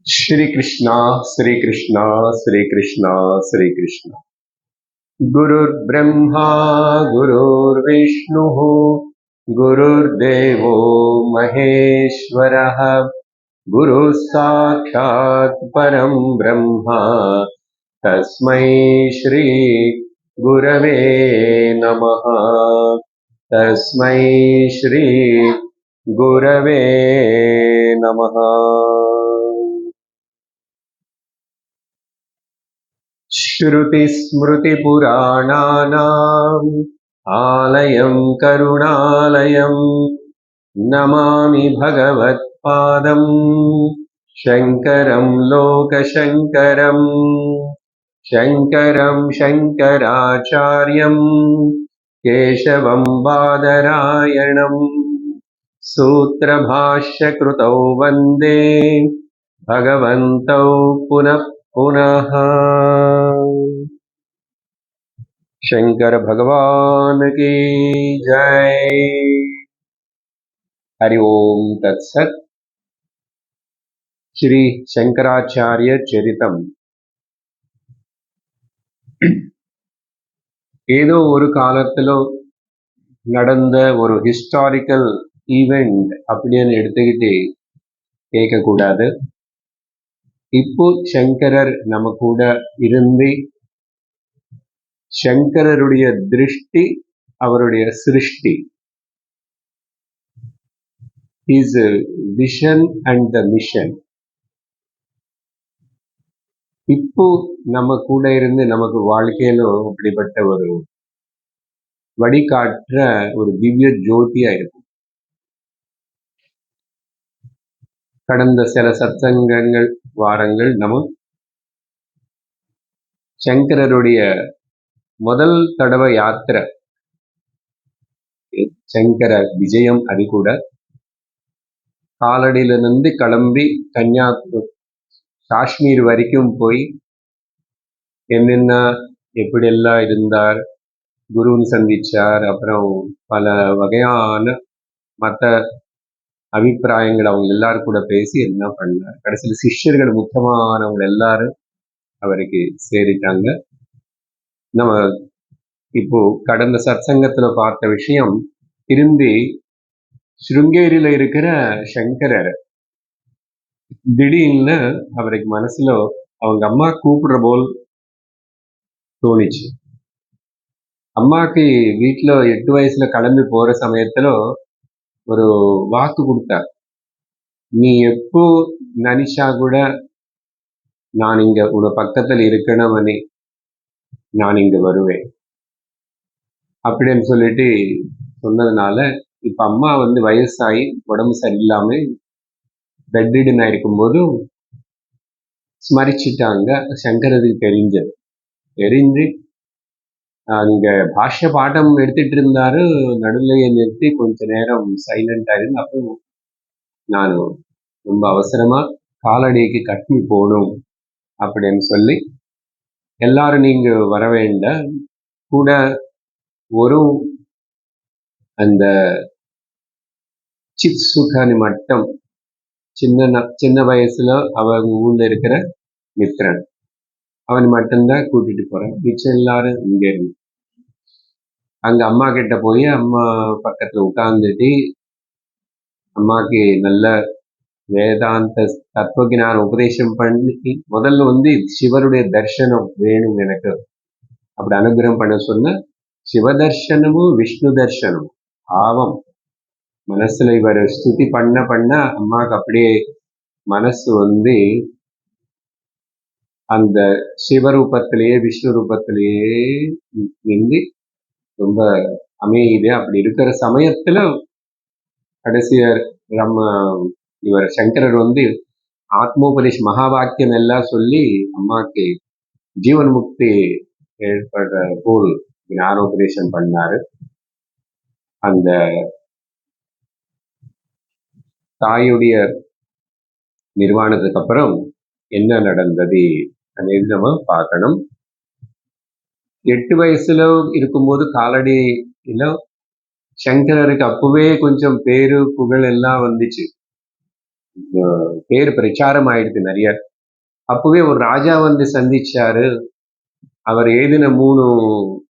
श्री कृष्णा श्री कृष्णा श्री कृष्णा श्री कृष्णा। गुरुर्ब्रह्मा गुरुर्विष्णुः गुरुर्देवो महेश्वरः गुरुः साक्षात् परं ब्रह्म तस्मै श्री गुरवे नमः। तस्मै श्री गुरवे नमः। श्रुतिस्मृतिपुराणानाम् आलयं करुणालयं नमामि भगवत्पादं शङ्करं लोकशङ्करं। शङ्करं शङ्कराचार्यं केशवं बादरायणं सूत्रभाष्यकृतौ वन्दे भगवन्तौ पुनः पुनः। शंकर भगवान की जय। हरि ओम तत्सत। श्री शंकराचार्य चरितम ஏதோ ஒரு காலத்துல நடந்த ஒரு ஹிஸ்டாரிக்கல் ஈவெண்ட் அப்படின்னு எடுத்துக்கிட்டு கேட்கக்கூடாது. இப்போ சங்கரர் நம்ம கூட இருந்து சங்கரருடைய திருஷ்டி அவருடைய சிருஷ்டி his vision and the mission இப்போ நம்ம கூட இருந்து நமக்கு வாழ்க்கையில அப்படிப்பட்ட ஒரு வழிகாட்டுற ஒரு திவ்ய ஜோதியா இருக்கும். கடந்த சில சத்சங்கங்கள் வாரங்கள் நம்ம சங்கரருடைய முதல் தடவை யாத்திரை சங்கர விஜயம், அது கூட காலடியிலிருந்து கிளம்பி காஷ்மீர் வரைக்கும் போய் என்னென்ன எப்படியெல்லாம் இருந்தார், குருன்னு சந்திச்சார், அப்புறம் பல வகையான மற்ற அபிப்பிராயங்கள் அவங்க எல்லாரும் கூட பேசி என்ன பண்ணார், கடைசியில் சிஷ்யர்கள் முக்கியமானவங்க எல்லாரும் அவருக்கு சேரிட்டாங்க. நம்ம இப்போ கடந்த சத்சங்கத்துல பார்த்த விஷயம் திரும்பி ஸ்ருங்கேரியில இருக்கிற சங்கரர் திடீர்னு அவருக்கு மனசுல அவங்க அம்மா கூப்பிடுற போல் தோணிச்சு. அம்மாக்கு வீட்டுல 8 வயசுல கிளம்பி போற சமயத்துல ஒரு வாக்கு கொடுத்தார், நீ எப்போ நினைச்சா கூட நான் இங்க உன பக்கத்துல இருக்கணும்னே நான் இங்க வருவேன் அப்படின்னு சொல்லிட்டு சொன்னதுனால இப்ப அம்மா வயசாகி உடம்பு சரியில்லாம பெட்ரிடன் ஆயிருக்கும் ஸ்மரிச்சிட்டாங்க. சங்கரருக்கு தெரிஞ்சு அங்க பாஷ்ய பாடம் எடுத்துட்டு இருந்தாரு. நடுநிலையை நிறுத்தி கொஞ்ச நேரம் சைலண்டா இருந்து அப்போ நான் ரொம்ப அவசரமா காலடிக்கு காஷ்மீர் போகணும் அப்படின்னு சொல்லி எல்லாரும் நீங்க வர வேண்டாம், கூட ஒரு அந்த சித் சுகானி மட்டும் சின்ன வயசுல அவங்க ஊர்ல இருக்கிற மித்ரன் அவன் மட்டும்தான் கூட்டிட்டு போறேன், மிச்சம் எல்லாரும் இங்க இருந்து. அங்க அம்மா கிட்ட போய் அம்மா பக்கத்துல உட்கார்ந்துட்டு அம்மாக்கு நல்ல வேதாந்த தத்துவஞான உபதேசம் பண்ணி முதல்ல சிவருடைய தர்சனம் வேணும் எனக்கு அப்படி அனுகிரகம் பண்ண சொன்ன. சிவதர்சனமும் விஷ்ணு தர்சனமும் பாவம் மனசுல இவர் ஸ்துதி பண்ண அம்மாவுக்கு அப்படியே மனசு அந்த சிவரூபத்திலேயே விஷ்ணு ரூபத்திலேயே நின்று ரொம்ப அமைதி. அப்படி இருக்கிற சமயத்துல கடைசியர் இவர் சங்கரர் ஆத்மோபதேஷ் மகா வாக்கியம் எல்லாம் சொல்லி அம்மாக்கு ஜீவன் முக்தி ஏற்படுற போல் ஞானோபதேசம் பண்ணாரு. அந்த தாயுடைய நிர்வாணத்துக்கு அப்புறம் என்ன நடந்தது అనేది நம்ம பார்க்கணும். 8 வயசுல இருக்கும்போது காலடியில சங்கரருக்கு அப்பவே கொஞ்சம் பேரு புகழ் எல்லாம் வந்துச்சு. பேர் பிரச்சாரம் ஆயிடுது நிறைய. அப்பவே ஒரு ராஜா வந்து சந்திச்சாரு. அவர் எழுதின 3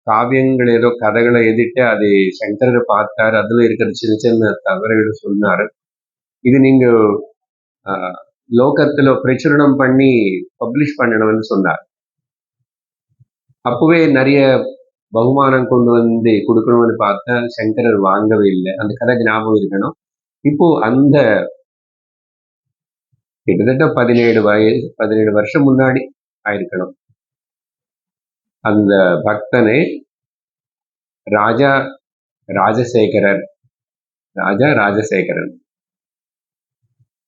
காவியங்கள் ஏதோ கதைகளை எழுதிட்டு அதை சங்கரர் பார்த்தாரு. அதுல இருக்கிற சின்ன சின்ன தவறுகளை சொன்னாரு. இது நீங்க ஆஹ், லோகத்துல பிரச்சுரணம் பண்ணி பப்ளிஷ் பண்ணணும்னு சொன்னார். அப்பவே நிறைய பகுமானம் கொண்டு வந்து கொடுக்கணும்னு பார்த்தா சங்கரர் வாங்கவே இல்லை. அந்த கதை ஞாபகம் இருக்கணும். இப்போ அந்த கிட்டத்தட்ட 17 வருஷம் முன்னாடி ஆயிருக்கணும். அந்த பக்தனை ராஜா ராஜசேகரன்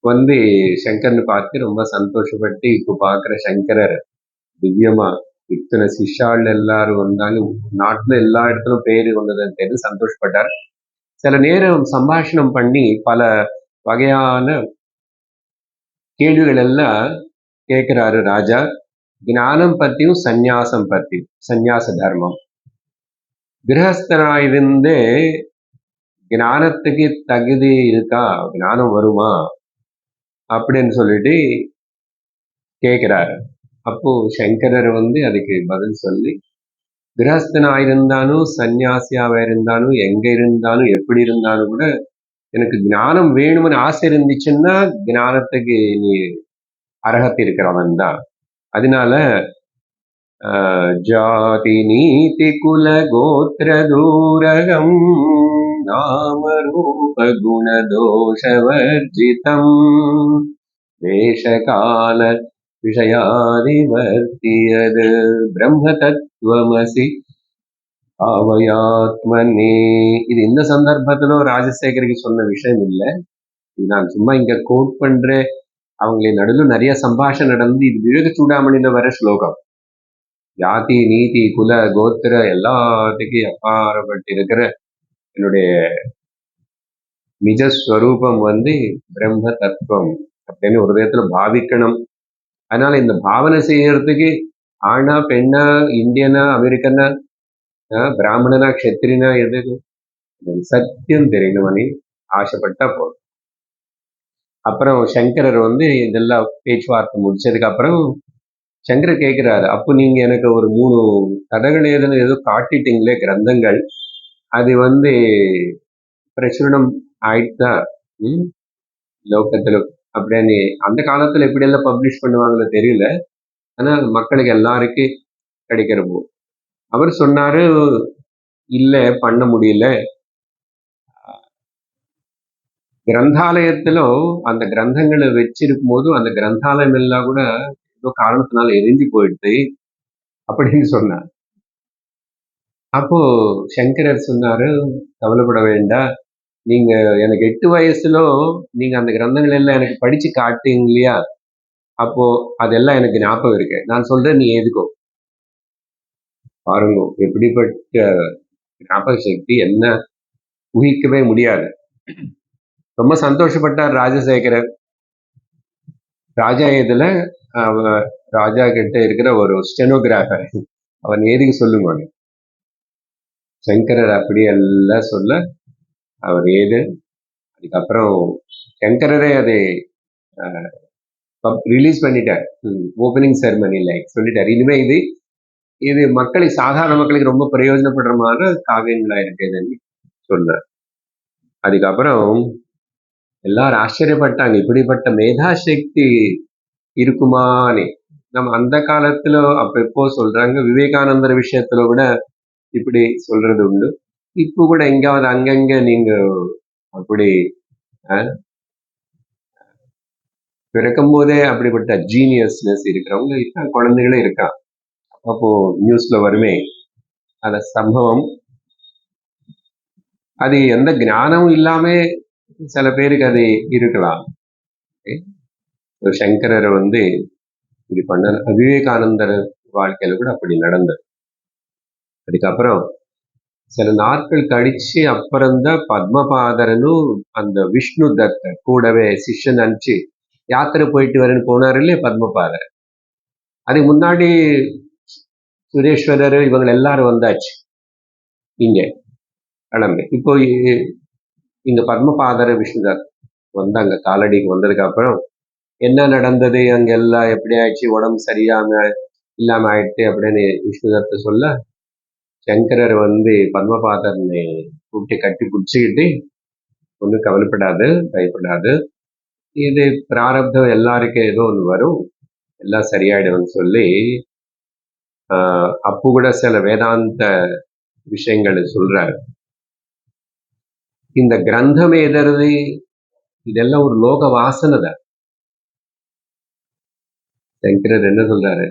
வந்து சங்கர்னு பார்த்து ரொம்ப சந்தோஷப்பட்டு இப்போ பார்க்குற சங்கரர் திவ்யமா இத்தனை சிஷ்யாள் எல்லாரும் வந்தாலும் நாட்டுல எல்லா இடத்துலும் பேரு வந்ததுன்னு தெரிஞ்சு சந்தோஷப்பட்டார். சில நேரம் சம்பாஷணம் பண்ணி பல வகையான கேள்விகள் எல்லாம் கேட்கிறாரு ராஜா. ஞானம் பத்தியும் சந்நியாசம் பத்தி, சந்நியாச தர்மம். கிரகஸ்தனாயிருந்து ஞானத்துக்கு தகுதி இருக்கா, ஞானம் வருமா அப்படின்னு சொல்லிட்டு கேட்கிறாரு. அப்போ சங்கரர் வந்து அதுக்கு பதில் சொல்லி, கிரகஸ்தனாயிருந்தாலும் சன்னியாசியாவா இருந்தாலும் எங்க இருந்தாலும் எப்படி இருந்தாலும் கூட எனக்கு ஞானம் வேணும்னு ஆசை இருந்துச்சுன்னா ஞானத்துக்கு நீ அர்ஹத்தை இருக்கிறவன் தான். அதனால ஜாதி நீதி குல கோத்திர தூரகம் நாம ரூப குண தோஷவர்ஜிதம் தேசகால விஷயாதிவர்த்தியது பிரம்ம தத்துவமசி ஆவயாத்மனே. இது இந்த சந்தர்ப்பத்திலும் ராஜசேகருக்கு சொன்ன விஷயம் இல்லை. இது நான் சும்மா இங்க கோட் பண்றேன். அவங்களை நடுவில் நிறைய சம்பாஷணை நடந்து இது விவேக சூடாமணியில வர ஸ்லோகம். ஜாதி நீதி குல கோத்திர எல்லாத்துக்கும் அப்பாற்பட்டு இருக்கிற என்னுடைய நிஜஸ்வரூபம் வந்து பிரம்ம தத்துவம் அப்படின்னு ஒரு விதத்துல பாவிக்கணும். அதனால இந்த பாவனை செய்யறதுக்கு ஆணா பெண்ணா இந்தியனா அமெரிக்கனா பிராமணனா க்ஷத்திரினா எது சத்தியம் தெரியணும்னு ஆசைப்பட்டா போதும். அப்புறம் சங்கரர் வந்து இதெல்லாம் பேச்சுவார்த்தை முடிச்சதுக்கு அப்புறம் சங்கரர் கேட்கிறாரு, அப்போ நீங்க எனக்கு ஒரு 3 கதைகள் ஏதோ காட்டிட்டீங்களே கிரந்தங்கள், அது வந்து பிரசுரணம் ஆயிட்டா லோகத்துல அப்படின்னு அந்த காலத்துல எப்படி எல்லாம் பப்ளிஷ் பண்ணுவாங்களோ தெரியல. ஆனா மக்களுக்கு எல்லாருக்கும் கிடைக்கிறப்போ அவர் சொன்னாரு, இல்ல பண்ண முடியல. கிரந்தாலயத்திலும் அந்த கிரந்தங்களை வச்சிருக்கும் போது அந்த கிரந்தாலயம் எல்லாம் கூட ஏதோ காரணத்தினால எரிஞ்சு போயிடுது அப்படின்னு சொன்னார். அப்போ சங்கரர் சொன்னாரு, கவலைப்பட வேண்டாம், நீங்க எனக்கு 8 வயசுல நீங்க அந்த கிரந்தங்கள் எல்லாம் எனக்கு படிச்சு காட்டுங்க இல்லையா, அப்போ அதெல்லாம் எனக்கு ஞாபகம் இருக்கு. நான் சொல்றேன், நீ ஏதுக்கோ. பாருங்க எப்படிப்பட்ட ஞாபக சக்தி, என்ன ஊகிக்கவே முடியாது. ரொம்ப சந்தோஷப்பட்டார் ராஜசேகரர். ராஜா இதுல ராஜா கிட்ட இருக்கிற ஒரு ஸ்டெனோகிராஃபர், அவன் ஏதுக்கு சொல்லுங்க. சங்கரர் அப்படி எல்லாம் சொல்ல அவர் ஏது. அதுக்கப்புறம் சங்கரரே அதை ரிலீஸ் பண்ணிட்டார். ஓப்பனிங் செரமனில சொல்லிட்டார், இனிமே இது மக்களுக்கு, சாதாரண மக்களுக்கு ரொம்ப பிரயோஜனப்படுற மாதிரி காவியங்களா இருக்குதுன்னு சொன்னார். அதுக்கப்புறம் எல்லாரும் ஆச்சரியப்பட்டாங்க, இப்படிப்பட்ட மேதாசக்தி இருக்குமானே. நம்ம அந்த காலத்துல அப்ப எப்போ சொல்றாங்க, விவேகானந்தர் விஷயத்துல கூட இப்படி சொல்றது உண்டு. இப்போ கூட எங்காவது அங்கங்க நீங்க அப்படி பிறக்கும் போதே அப்படிப்பட்ட ஜீனியஸ்னஸ் இருக்கிறவங்க குழந்தைகளே இருக்கான். அப்போ நியூஸ்ல வருமே அந்த சம்பவம். அது எந்த ஞானமும் இல்லாம சில பேருக்கு அது இருக்கலாம். சங்கரர் வந்து இப்படி பண்ண, விவேகானந்தர் வாழ்க்கையில கூட அப்படி நடந்தது. அதுக்கப்புறம் சில நாட்கள் கழிச்சு அப்புறம்தான் பத்மபாதரனும் அந்த விஷ்ணு தத்தர் கூடவே சிஷ்யன் அனுப்பிச்சு யாத்திரை போயிட்டு வரேன்னு போனாரு இல்லையா பத்மபாதர். அதுக்கு முன்னாடி சுரேஸ்வரர் இவங்க எல்லாரும் வந்தாச்சு இங்க கிளம்பி. இப்போ இங்க பத்மபாதர் விஷ்ணுதத் வந்தாங்க. காலடிக்கு வந்ததுக்கு அப்புறம் என்ன நடந்தது, அங்க எல்லாம் எப்படி ஆயிடுச்சு, உடம்பு சரியாம இல்லாம ஆயிடுச்சு அப்படின்னு விஷ்ணுதத்தை சொல்ல, சங்கரர் பத்மபாதனை கூப்பிட்டு கட்டி பிடிச்சிக்கிட்டு, ஒன்றும் கவலைப்படாது, பயப்படாது, இது பிராரப்தம் எல்லாருக்கும் ஏதோ ஒன்று வரும், எல்லாம் சரியாயிடும்னு சொல்லி அப்பு கூட சில வேதாந்த விஷயங்களை சொல்றாரு. இந்த கிரந்தம் எழுதுறது இதெல்லாம் ஒரு லோக வாசனை தான். சங்கரர் என்ன சொல்றாரு,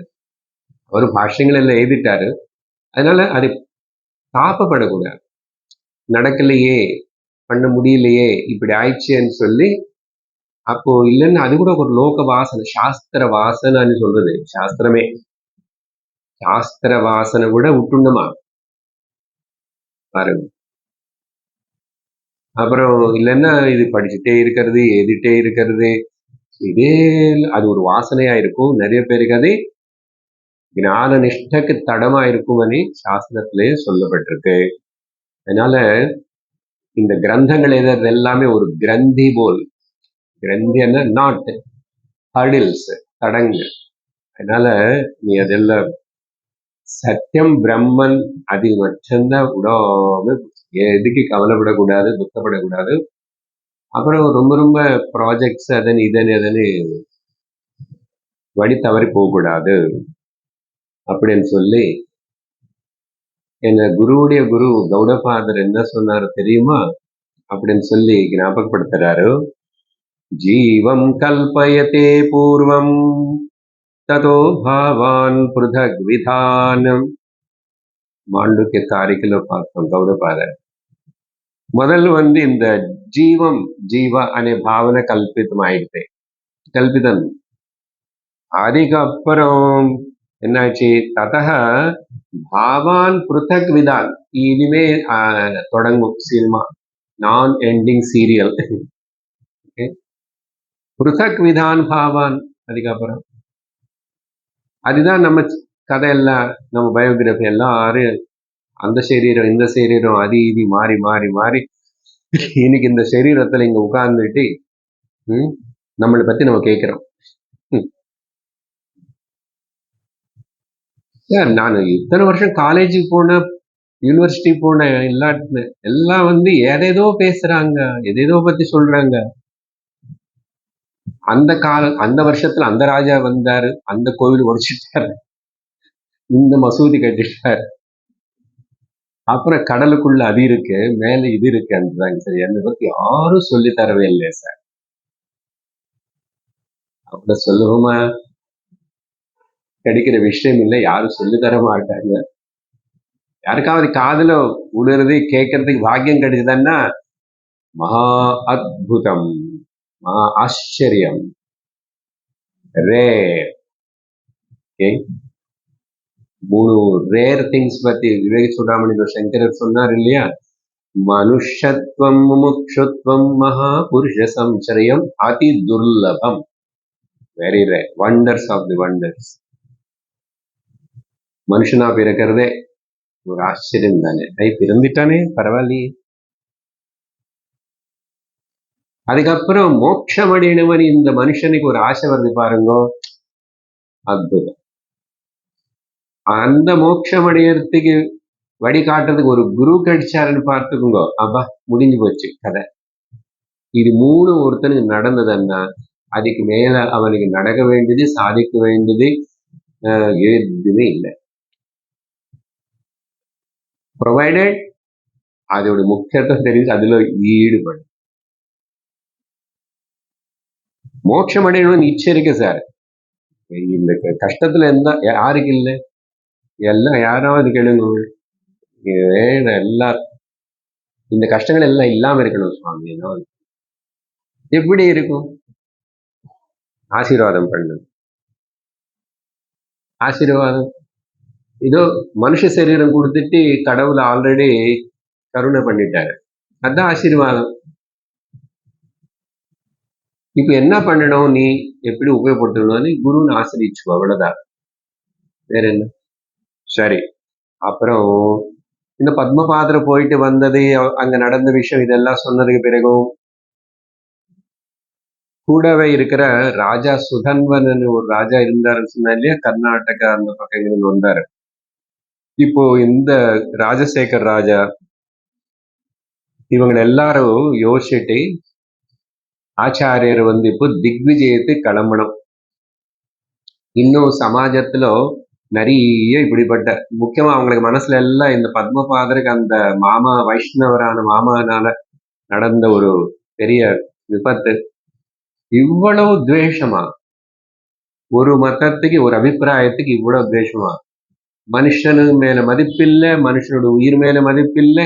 அவரு பாஷ்யங்கள் எல்லாம் எழுதிட்டாரு, அதனால அது தாப்பப்படக்கூடாது. நடக்கலையே, பண்ண முடியலையே, இப்படி ஆயிடுச்சேன்னு சொல்லி அப்போ இல்லைன்னு அது கூட ஒரு லோக வாசனை, சாஸ்திர வாசனைன்னு சொல்றது. சாஸ்திரமே சாஸ்திர வாசனை கூட விட்டுணுமா பாருங்க. அப்புறம் இல்லைன்னா இது படிச்சுட்டே இருக்கிறது, எழுதிட்டே இருக்கிறது, இதே அது ஒரு வாசனையா இருக்கும். நிறைய பேருக்கு அது ஞான நிஷ்டைக்கு தடமா இருக்கும்னு சாஸ்திரத்திலே சொல்லப்பட்டிருக்கு. அதனால இந்த கிரந்தங்கள் எழுதுறது எல்லாமே ஒரு கிரந்தி போல். கிரந்தி என்ன, நாட் ஹடில்ஸ், தடங்கு. அதனால நீ அதெல்லாம் சத்தியம் பிரம்மன் அதில் மட்டும்தான் விடாம, எதுக்கு கவலைப்படக்கூடாது, துக்கப்படக்கூடாது. அப்புறம் ரொம்ப ரொம்ப ப்ராஜெக்ட்ஸ் அதன் இதன்னு வழி தவறி போகக்கூடாது அப்படின்னு சொல்லி என்ன குருவுடைய குரு கௌடபாதர் என்ன சொன்னாரு தெரியுமா அப்படின்னு சொல்லி ஞாபகப்படுத்துறாரு. ஜீவம் கல்பயத்தே பூர்வம் ததோ பாவான் பிருதக் விதானம். மாண்டூக்கிய காரிக்கையில பார்த்தோம் கௌடபாதர். முதல் இந்த ஜீவம் ஜீவ அనే భావన கல்பிதம் ஆயிடுச்சு, கல்பிதம். அதுக்கப்புறம் என்னாச்சு, ததக பாவான் பிருத்தக் விதான். இனிமே தொடங்கும் சினிமா, நான் எண்டிங் சீரியல். பிருத்தக் விதான் பாவான். அதுக்கப்புறம் அதுதான் நம்ம கதையெல்லாம், நம்ம பயோகிராஃபி எல்லாரும் அந்த சரீரம் இந்த சரீரம் அது இது மாறி மாறி மாறி இன்னைக்கு இந்த சரீரத்துல இங்க உட்கார்ந்துட்டு நம்மளை பத்தி நம்ம கேட்கிறோம். நான் இத்தனை வருஷம் காலேஜுக்கு போனேன், யூனிவர்சிட்டி போனேன், எல்லாம் ஏதேதோ பேசுறாங்க, எதேதோ பத்தி சொல்றாங்க. அந்த வருஷத்துல அந்த ராஜா வந்தாரு, அந்த கோவில் உடைச்சிட்டாரு, இந்த மசூதி கட்டிட்டாரு, அப்புறம் கடலுக்குள்ள அது இருக்கு, மேல இது இருக்கு அன்றாங்க. சரி, என்னை பத்தி யாரும் சொல்லி தரவே இல்லை சார். அப்படி சொல்லுவோமா, கிடைக்கிற விஷயம் இல்லை, யாரும் சொல்லி தர மாட்டாங்க. யாருக்காவது காதுல உணர்றது கேட்கறதுக்கு பாக்கியம் கிடைச்சதுன்னா மகா அத்புதம், மகா ஆச்சரியம், ரேர். மூணு ரேர் திங்ஸ் பத்தி விவேக சூடாமணி சங்கரர் சொன்னார் இல்லையா, மனுஷத்வம், முமுட்சுத்வம், மகா புருஷ சம்சரியம், அதி துர்லபம், very rare, wonders of the wonders. மனுஷனா பிறக்கிறதே ஒரு ஆச்சரியம் தானே. பிறந்துட்டானே பரவாயில்லையே. அதுக்கப்புறம் மோட்சம் அடையணுமனு இந்த மனுஷனுக்கு ஒரு ஆசை வருது பாருங்க, அற்புதம். அந்த மோட்சம் அடையறதுக்கு வழிகாட்டுறதுக்கு ஒரு குரு கிடைச்சாருன்னு பார்த்துக்குங்க, அப்பா முடிஞ்சு போச்சு கதை. இது மூணு ஒருத்தனுக்கு நடந்ததுன்னா அதுக்கு மேல அவனுக்கு நடக்க வேண்டியது, சாதிக்க வேண்டியது எதுவுமே இல்லை. ப்ரொவைடட் அதோட முக்கியத்துவம் தெரிஞ்சு அதுல ஈடுபடும். மோட்சம் அடையணும்னு இச்சை இருக்கு சார். இந்த கஷ்டத்துல இருந்தா யாருக்கு இல்லை, எல்லாம் யாராவது கேளுங்க, எல்லாரும் இந்த கஷ்டங்கள் எல்லாம் இல்லாம இருக்கணும் சுவாமி. எப்படி இருக்கும்? ஆசீர்வாதம் பண்ணு, ஆசீர்வாதம். ஏதோ மனுஷ சரீரம் கொடுத்துட்டு கடவுளை ஆல்ரெடி கருணை பண்ணிட்டாரு, அதான் ஆசீர்வாதம். இப்ப என்ன பண்ணணும், நீ எப்படி உபயோகப்படுத்தணும்னு குருன்னு ஆசிரிச்சுக்கோ, அவ்வளவுதான், வேற என்ன. சரி, அப்புறம் இந்த பத்மபாதர் போயிட்டு வந்தது, அங்க நடந்த விஷயம் இதெல்லாம் சொன்னதுக்கு பிறகும் கூடவே இருக்கிற ராஜா சுதன்வன் ஒரு ராஜா இருந்தாருன்னு சொன்னா இல்லையா, கர்நாடகா அந்த பக்கம் இருந்து வந்தாரு. இப்போ இந்த ராஜசேகர் ராஜா இவங்க எல்லாரும் யோசிச்சுட்டு ஆச்சாரியர் இப்போ திக்விஜயத்துக்கு கிளம்பணும். இன்னும் சமாஜத்துல நிறைய இப்படிப்பட்ட முக்கியமா அவங்களுக்கு மனசுல எல்லாம் இந்த பத்மபாதருக்கு அந்த மாமா வைஷ்ணவரான மாமானால நடந்த ஒரு பெரிய விபத்து, இவ்வளவு துவேஷமா, ஒரு மதத்துக்கு ஒரு அபிப்பிராயத்துக்கு இவ்வளவு துவேஷமா, மனுஷனு மேல மதிப்பில்லை, மனுஷனோட உயிர் மேல மதிப்பில்லை,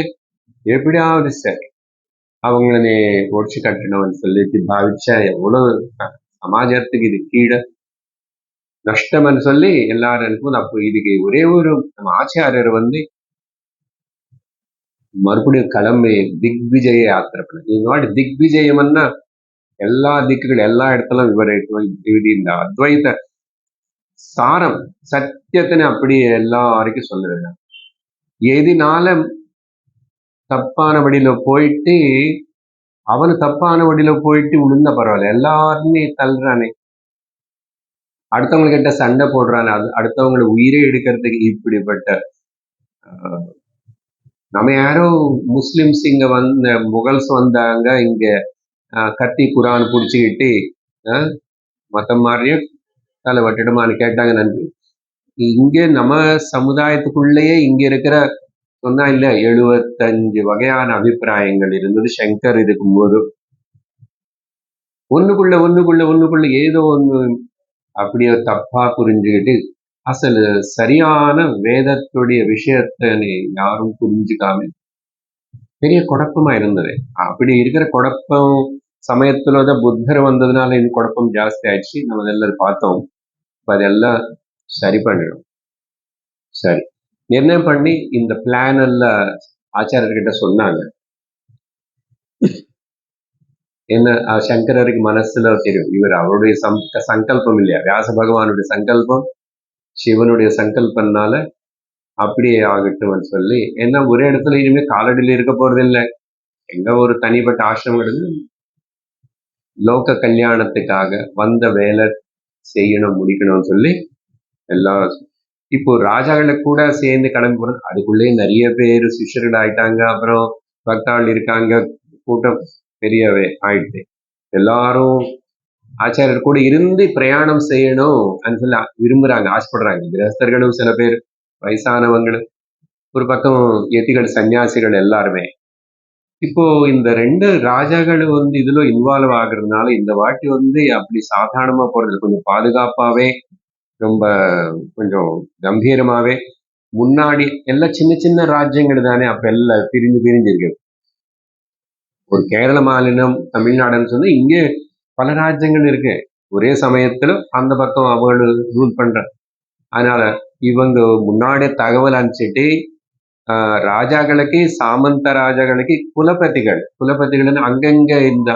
எப்படியாவது சரி அவங்களே ஒடிச்சு கட்டணும்னு சொல்லிட்டு பாவிச்சா எவ்வளவு சமாஜத்துக்கு இது கீழே நஷ்டம்னு சொல்லி எல்லாரும் இருக்கும். அப்போ இதுக்கு ஒரே ஒரு நம்ம ஆச்சாரியர் மறுபடியும் கிளம்பி திக்விஜய யாத்திரை பண்ண. இதனால திக்விஜயம்னா எல்லா திக்குகள் எல்லா இடத்துலும் இது இந்த அத்வைத சாரம் சத்தியத்தினை அப்படி எல்லாருக்கும் சொல்லுவேன். எதினால தப்பான வழியில போயிட்டு அவனு தப்பான வழியில போயிட்டு விழுந்த பரவாயில்ல, எல்லாருமே தள்ளுறானே, அடுத்தவங்க கிட்ட சண்டை போடுறானே, அடுத்தவங்களை உயிரே எடுக்கிறதுக்கு இப்படிப்பட்ட நம்ம யாரோ முஸ்லிம்ஸ் இங்க முகல்ஸ் வந்தாங்க, இங்க கத்தி குரான் பிடிச்சிக்கிட்டு மத்த மாதிரியே தலை வட்டிடமானு கேட்டாங்க. நன்றி. இங்க நம்ம சமுதாயத்துக்குள்ளேயே இங்க இருக்கிற சொன்னா இல்ல 75 வகையான அபிப்பிராயங்கள் இருந்தது சங்கர் இருக்கும் போது. ஒண்ணுக்குள்ள ஏதோ ஒண்ணு அப்படியே தப்பா புரிஞ்சுக்கிட்டு அசல் சரியான வேதத்துடைய விஷயத்தை யாரும் புரிஞ்சுக்காம பெரிய குழப்பமா இருந்தது. அப்படி இருக்கிற குழப்பம் சமயத்துலதான் புத்தர் வந்ததுனால இந்த குழப்பம் ஜாஸ்தி ஆயிடுச்சு. நம்ம எல்லாரும் பார்த்தோம். அதெல்லாம் சரி பண்ணிடும். சரி நிர்ணயம் பண்ணி இந்த பிளான் எல்லாம் ஆச்சாரியர்கிட்ட சொன்னாங்க. என்ன சங்கரருக்கு மனசுல தெரியும், இவர் அவருடைய சங்கல்பம் இல்லையா, வியாச பகவானுடைய சங்கல்பம் சிவனுடைய சங்கல்பம்னால அப்படியே ஆகட்டும் சொல்லி, ஏன்னா ஒரே இடத்துல இனிமே காலடியில் இருக்க போறது இல்லை, எங்க ஒரு தனிப்பட்ட ஆசிரமம் லோக கல்யாணத்துக்காக வந்த வேலை செய்யணும் முடிக்கணும்னு சொல்லி எல்லாம். இப்போ ராஜாக்களை கூட சேர்ந்து கிளம்பி போறது, அதுக்குள்ளே நிறைய பேர் சிஷ்யர்கள் ஆயிட்டாங்க, அப்புறம் பக்தாள் இருக்காங்க, கூட்டம் பெரியவே ஆயிடுச்சு. எல்லாரும் ஆச்சாரியர் கூட இருந்து பிரயாணம் செய்யணும் சொல்லி விரும்புறாங்க, ஆசைப்படுறாங்க. கிரகஸ்தர்களும் சில பேர், வயசானவங்களும், ஒரு பக்கம் எத்திகள் சன்னியாசிகள் எல்லாருமே. இப்போ இந்த 2 ராஜாக்களும் இதுல இன்வால்வ் ஆகுறதுனால இந்த வாட்டி அப்படி சாதாரணமா போறது, கொஞ்சம் பாதுகாப்பாவே, ரொம்ப கொஞ்சம் கம்பீரமாவே. முன்னாடி எல்லாம் சின்ன சின்ன ராஜ்யங்கள் தானே, அப்ப எல்லாம் பிரிஞ்சு இருக்கு. ஒரு கேரள மாநிலம் தமிழ்நாடுன்னு சொன்னா இங்கே பல ராஜ்யங்கள் இருக்கு ஒரே சமயத்துல, அந்த பக்கம் அவங்க ரூல் பண்ற. அதனால இவங்க முன்னாடி தகவல் அனுப்பிச்சிட்டு ராஜாக்களுக்கு, சாமந்த ராஜாக்களுக்கு குலபதிகள் அங்கங்க இந்த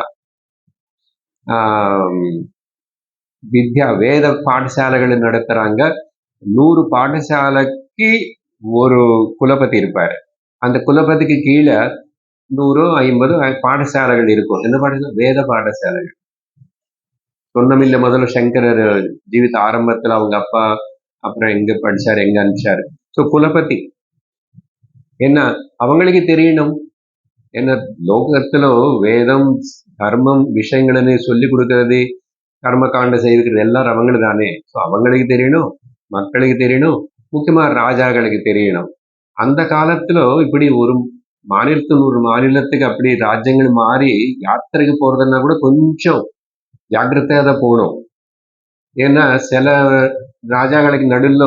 வேத பாடசாலைகள் நடத்துறாங்க. 100 பாடசாலைக்கு ஒரு குலபதி இருப்பாரு. அந்த குலபதிக்கு கீழே 100-50 பாடசாலைகள் இருக்கும். என்ன பாடசாலை? வேத பாடசாலைகள். சொன்னமில்ல, முதல்ல சங்கரர் ஜீவித ஆரம்பத்துல அவங்க அப்பா அப்புறம் எங்க படிச்சாரு, எங்க அனுப்பிச்சாரு. ஸோ குலபதி என்ன அவங்களுக்கு தெரியணும், என்ன லோகத்துல வேதம் தர்மம் விஷயங்களை சொல்லி கொடுக்கறது, கர்ம காண்ட செய்திருக்கிறது எல்லாரும் அவங்களுக்கு தானே. ஸோ அவங்களுக்கு தெரியணும், மக்களுக்கு தெரியணும், முக்கியமா ராஜாக்களுக்கு தெரியணும். அந்த காலத்துல இப்படி ஒரு மாநிலத்தில் ஒரு மாநிலத்துக்கு அப்படி ராஜ்யங்கள் மாறி யாத்திரைக்கு போறதுன்னா கூட கொஞ்சம் ஜாக்கிரதையா தான் போகணும். ஏன்னா சில ராஜாக்களுக்கு நடுவில்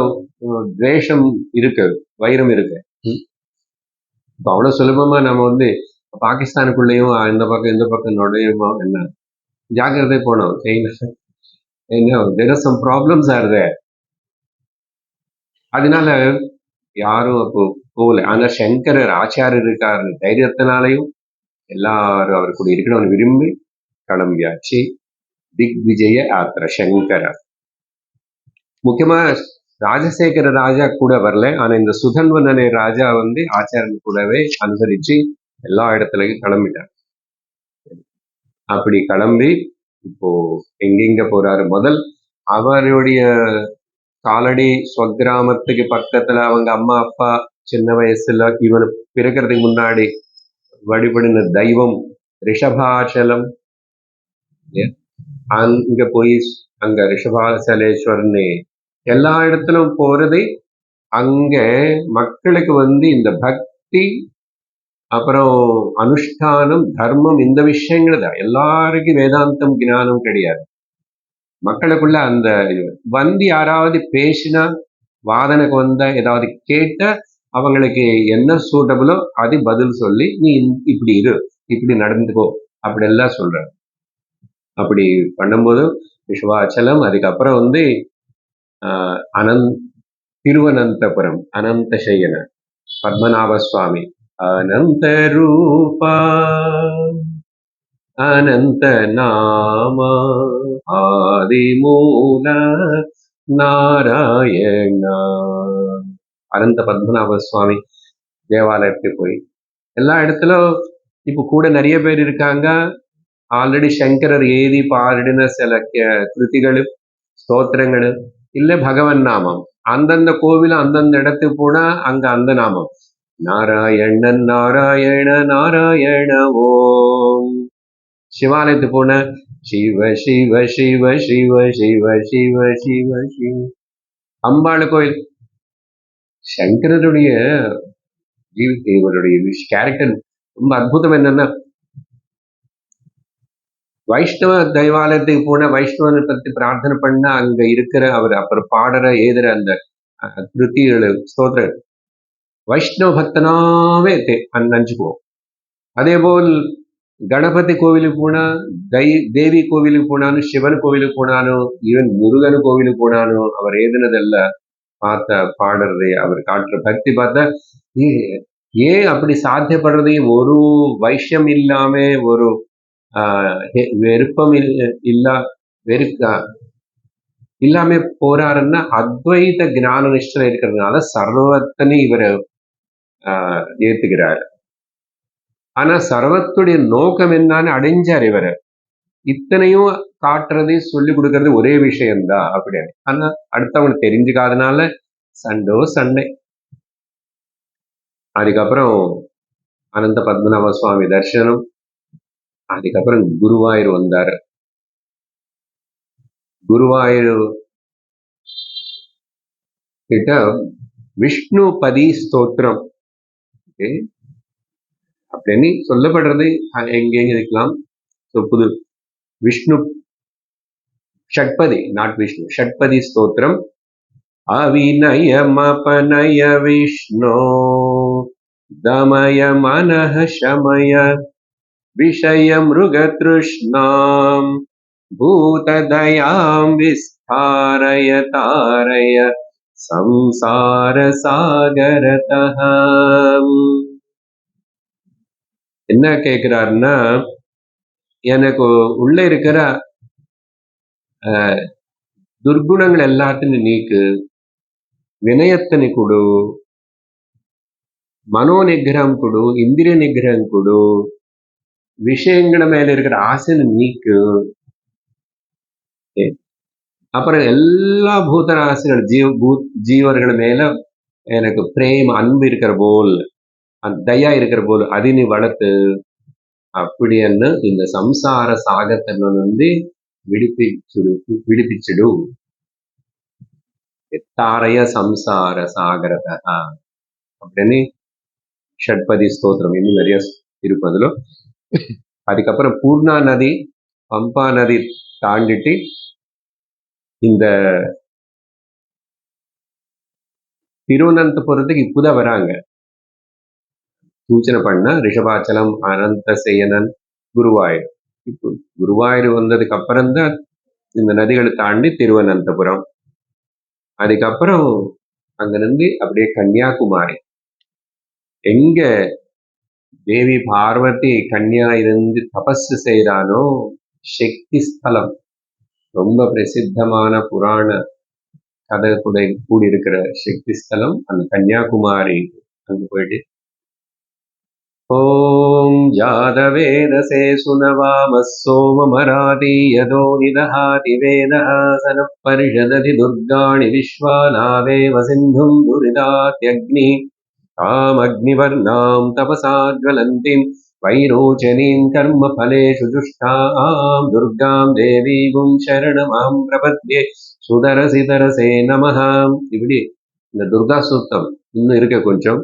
துவேஷம் இருக்கு, வைரம் இருக்கு. இப்போ அவ்வளவு சுலபமா நம்ம பாகிஸ்தானுக்குள்ளேயும் இந்த பக்கம் நுழையுமா என்ன, ஜாக்கிரதை போனோம். Problems are there. அதனால யாரும் அப்போ போகல. ஆனா சங்கரர் ஆச்சாரியர் இருக்காரு தைரியத்தினாலையும் எல்லாரும் அவர் கூட இருக்கணும்னு விரும்பி கிளம்பியாச்சு. திக்விஜய யாத்திரை சங்கரர். முக்கியமா ராஜசேகர ராஜா கூட வரல, ஆனா இந்த சுதன்வன் ராஜா ஆச்சாரியன் கூடவே அனுசரிச்சு எல்லா இடத்துலயும் கிளம்பிட்டார். அப்படி கிளம்பி இப்போ எங்கெங்க போறாரு. முதல் அவருடைய காலடி ஸ்வக்கிராமத்துக்கு பக்கத்துல அவங்க அம்மா அப்பா சின்ன வயசுல இவனு பிறக்கிறதுக்கு முன்னாடி வழிபடின தெய்வம் ரிஷபாச்சலம். அங்க போய் அங்க ரிஷபாசலேஸ்வரன்னு எல்லா இடத்திலும் போறது. அங்க மக்களுக்கு இந்த பக்தி, அப்புறம் அனுஷ்டானம், தர்மம், இந்த விஷயங்கள் தான். எல்லாருக்கும் வேதாந்தம் ஞானம் கிடையாது. மக்களுக்குள்ள அந்த யாராவது பேசினா, வாதனைக்கு ஏதாவது கேட்ட அவங்களுக்கு என்ன சூட்டபிளோ அது பதில் சொல்லி, நீ இப்படி இரு, இப்படி நடந்துக்கோ, அப்படி எல்லாம் சொல்ற. அப்படி பண்ணும்போது விஸ்வாச்சலம், அதுக்கப்புறம் திருவனந்தபுரம் அனந்த சயன பத்மநாப சுவாமி, அனந்த ரூபா அனந்த நாமா ஆதிமூல நாராயணா. அனந்த பத்மநாப சுவாமி தேவாலயத்துக்கு போய் எல்லா இடத்துலும் இப்போ கூட நிறைய பேர் இருக்காங்க. ஆல்ரெடி சங்கரர் ஏதி பாடின சில கிருதிகள், ஸ்தோத்திரங்கள், இல்ல பகவன் நாமம். அந்தந்த கோவில் அந்தந்த இடத்துக்கு போனா அங்க அந்த நாமம், நாராயணன் நாராயண நாராயண ஓம். சிவாலயத்துக்கு போன சிவ சிவ சிவ சிவ சிவ சிவ சிவ சிவ. அம்பாள் கோயில் சங்கரருடைய இவருடைய கேரக்டர் ரொம்ப அற்புதம். என்னன்னா, வைஷ்ணவ தெய்வாலயத்துக்கு போன வைஷ்ணவனை பத்தி பிரார்த்தனை பண்ண அங்க இருக்கிற அவர் அப்புறம் பாடுற ஏதுற அந்த கிருத்திகள் ஸ்தோத்திர வைஷ்ணவ பக்தனாவே நினைச்சுக்குவோம். அதே போல் கணபதி கோவிலுக்கு போனா, தேவி கோவிலுக்கு போனாலும், சிவன் கோவிலுக்கு போனாலும், ஈவன் முருகன் கோவிலுக்கு போனாலும், அவர் ஏதுனதெல்லாம் பார்த்த பாடுறது, அவர் காட்டுற பக்தி பார்த்தா ஏன் அப்படி சாத்தியப்படுறது? ஒரு வைஷ்யம் இல்லாம, ஒரு வெறுப்பம் இல்லாம போறாருன்னா அத்வைத ஞான நிஷ்டை இருக்கிறதுனால சர்வத்தனையும் இவர் ஏத்துக்கிறாரு. ஆனா சர்வத்துடைய நோக்கம் என்னன்னு அடைஞ்சார் இவர். இத்தனையும் காட்டுறது, சொல்லி கொடுக்கறது ஒரே விஷயம்தான் அப்படின்னு. ஆனா அடுத்தவங்க தெரிஞ்சுக்காதனால சண்டை. அதுக்கப்புறம் அனந்த பத்மநாப சுவாமி தரிசனம். அதுக்கப்புறம் குருவாயூர் வந்தாரு. குருவாயூர் கிட்ட விஷ்ணுபதி ஸ்தோத்திரம் அப்படின்னு சொல்லப்படுறது எங்கெங்க இருக்கலாம். புது விஷ்ணு ஷட்பதி, நாட் விஷ்ணு, ஷட்பதி ஸ்தோத்திரம். அவிநயமபநய விஷ்ணோ தமய மனஹ சமய விஷய மிருகத்ருஷ்ணாம் பூததயாம் விஸ்தாரய தாரய சம்சார சாகரதஹ. என்ன கேட்கிறாருன்னா, எனக்கு உள்ள இருக்கிற துர்குணங்கள் எல்லாத்தையும் நீக்கு, வினயத்தனை கொடு, மனோ நிகிரகம் கொடு, இந்திரிய நிகிரகம் கொடு, விஷயங்கள மேல இருக்கிற ஆசையை நீக்கு. அப்புறம் எல்லா பூதராசிகள் ஜீவர்கள் மேல எனக்கு பிரேம், அன்பு இருக்கிற போல், தயா இருக்கிற போல் அதை நீ வளர்த்து, அப்படின்னு இந்த சம்சார சாகத்தை விடுப்பிச்சுடு. தாரைய சம்சார சாகரத அப்படின்னு ஷட்பதி ஸ்தோத்திரம் இன்னும் நிறைய இருப்பதுல. அதுக்கப்புறம் பூர்ணா நதி, பம்பா நதி தாண்டிட்டு இந்த திருவனந்தபுரத்துக்கு இப்பதான் வராங்க. சூச்சனை பண்ண ரிஷபாச்சலம், அனந்த சேயனன், குருவாயூர். இப்போ குருவாயூர் வந்ததுக்கு அப்புறம் தான் இந்த நதிகளை தாண்டி திருவனந்தபுரம். அதுக்கப்புறம் அங்கிருந்து அப்படியே கன்னியாகுமரி. எங்க தேவி பார்வதி கன்னியா இருந்து தபஸ் செய்யறானோ, சக்தி ஸ்தலம், ரொம்ப பிரசித்தமான புராண கதை கூடி இருக்கிற சக்தி ஸ்தலம் அந்த கன்னியாகுமரி. அங்க போயிட்டு ॐ जातवेदसे सुनवामः सोममराति यदो निदहाति वेदः सनः परिषदति दुर्गाणि विश्वा नावेव सिन्धुं दुरितात्यग्निः तामग्निवर्णां तपसा ज्वलन्तीं वैरोचनीं कर्मफलेषु जुष्टां दुर्गां देवीं शरणमहं प्रपद्ये सुदरसि तरसे நமः. இப்படி இந்த துர்கா சூக்தம் இன்னும் இருக்க கொஞ்சம்.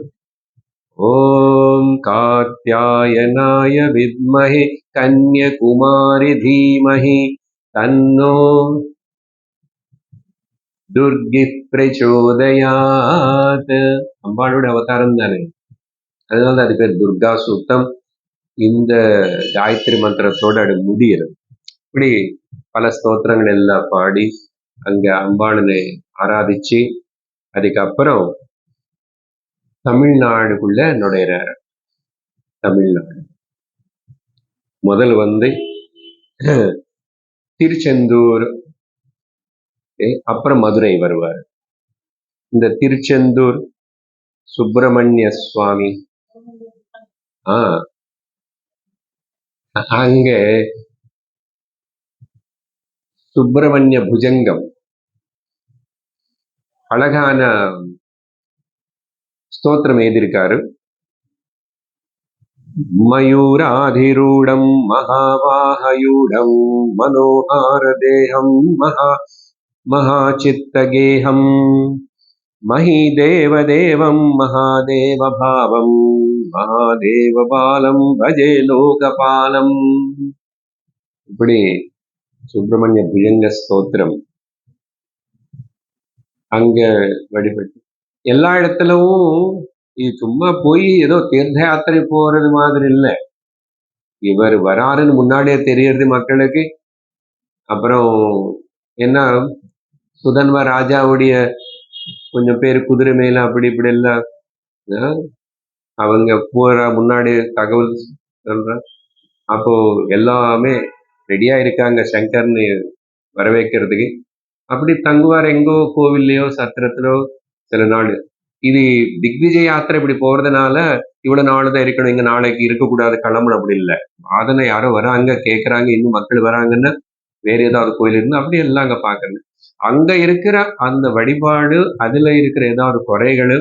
ஓம் காத்யாயனாய வித்மஹே கன்யகுமாரி தீமஹி தன்னோ துர்கி பிரச்சோதயாத். அம்பாளோட அவதாரம் தானே, அதனால அது பேர் துர்கா சூக்தம். இந்த காயத்ரி மந்திரத்தோட அது முடிகிறது. இப்படி பல ஸ்தோத்திரங்கள் எல்லாம் பாடி அங்க அம்பாளனை ஆராதிச்சு அதுக்கப்புறம் தமிழ்நாடுக்குள்ள நுழையிறாரு. தமிழ்நாடு முதல் திருச்செந்தூர், அப்புறம் மதுரை வருவார். இந்த திருச்செந்தூர் சுப்பிரமணிய சுவாமி அங்க சுப்பிரமணிய புஜங்கம் அழகான ஸ்தோத்திரம் எழுதியிருக்காரு. மயூராதிரூடம் மகாவாஹயூடம் மனோஹார தேகம் மகாச்சித்தகேகம் மஹிதேவதேவம் மகாதேவபாவம் மகாதேவபாலம் பஜே லோகபாலம். இப்படி சுப்பிரமணிய புஜங்க ஸ்தோத்திரம் அங்க வழிபட்டு எல்லா இடத்துலவும் இது சும்மா போய் ஏதோ தீர்த்த யாத்திரை போறது மாதிரி இல்லை. இவர் வராருன்னு முன்னாடியே தெரியறது மக்களுக்கு. அப்புறம் என்ன, சுதன்வ ராஜாவுடைய கொஞ்சம் பேர் குதிரை மேல அப்படி இப்படி எல்லாம் அவங்க போற முன்னாடி தகவல் சொல்ற. அப்போ எல்லாமே ரெடியா இருக்காங்க சங்கர்னு வரவேற்கிறதுக்கு. அப்படி தங்குவார் எங்கோ கோவில்லையோ சத்திரத்திலோ சில நாள். இது திக்விஜய யாத்திரை இப்படி போறதுனால இவ்வளவு நாள் தான் இருக்கணும், இங்க நாளைக்கு இருக்கக்கூடாது கிளம்பணும் அப்படி இல்லை. வாதனை யாரோ வராங்க கேட்கறாங்க, இன்னும் மக்கள் வராங்கன்னா வேற ஏதாவது கோயில் இருந்து அப்படி எல்லாம் அங்க பாக்குறது. அங்க இருக்கிற அந்த வழிபாடு, அதுல இருக்கிற ஏதாவது குறைகள்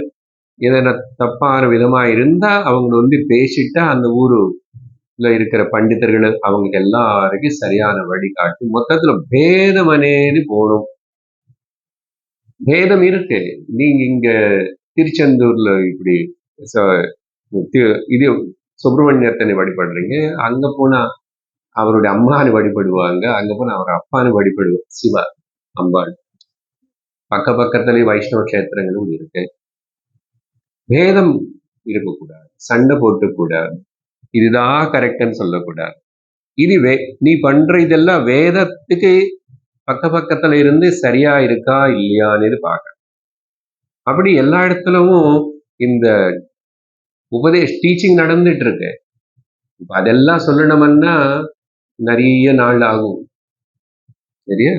எதனா தப்பான விதமா இருந்தா அவங்க பேசிட்டா அந்த ஊருல இருக்கிற பண்டிதர்கள் அவங்க எல்லாருக்கும் சரியான வழிகாட்டி மொத்தத்துல பேதமனேது போகணும். பேதம் இருக்கு. நீங்க இங்க திருச்செந்தூர்ல இப்படி இது சுப்பிரமணியத்தனை வழிபடுறீங்க, அங்க போனா அவருடைய அம்மானு வழிபடுவாங்க, அங்க போனா அவர் அப்பானு வழிபடுவார் சிவா அம்பாள். பக்கத்துலயே வைஷ்ணவ கஷேத்திரங்களும் இருக்கு. பேதம் இருக்கக்கூடாது, சண்டை போட்டு கூடாது, இதுதான் கரெக்ட்னு சொல்லக்கூடாது. இது நீ பண்ற இதெல்லாம் வேதத்துக்கு பக்கத்துல இருந்து சரியா இருக்கா இல்லையான்னு பார்க்க. அப்படி எல்லா இடத்துலவும் இந்த டீச்சிங் நடந்துட்டு இருக்கு. இப்ப அதெல்லாம் சொல்லணும்னா நிறைய நாள் ஆகும், சரியா?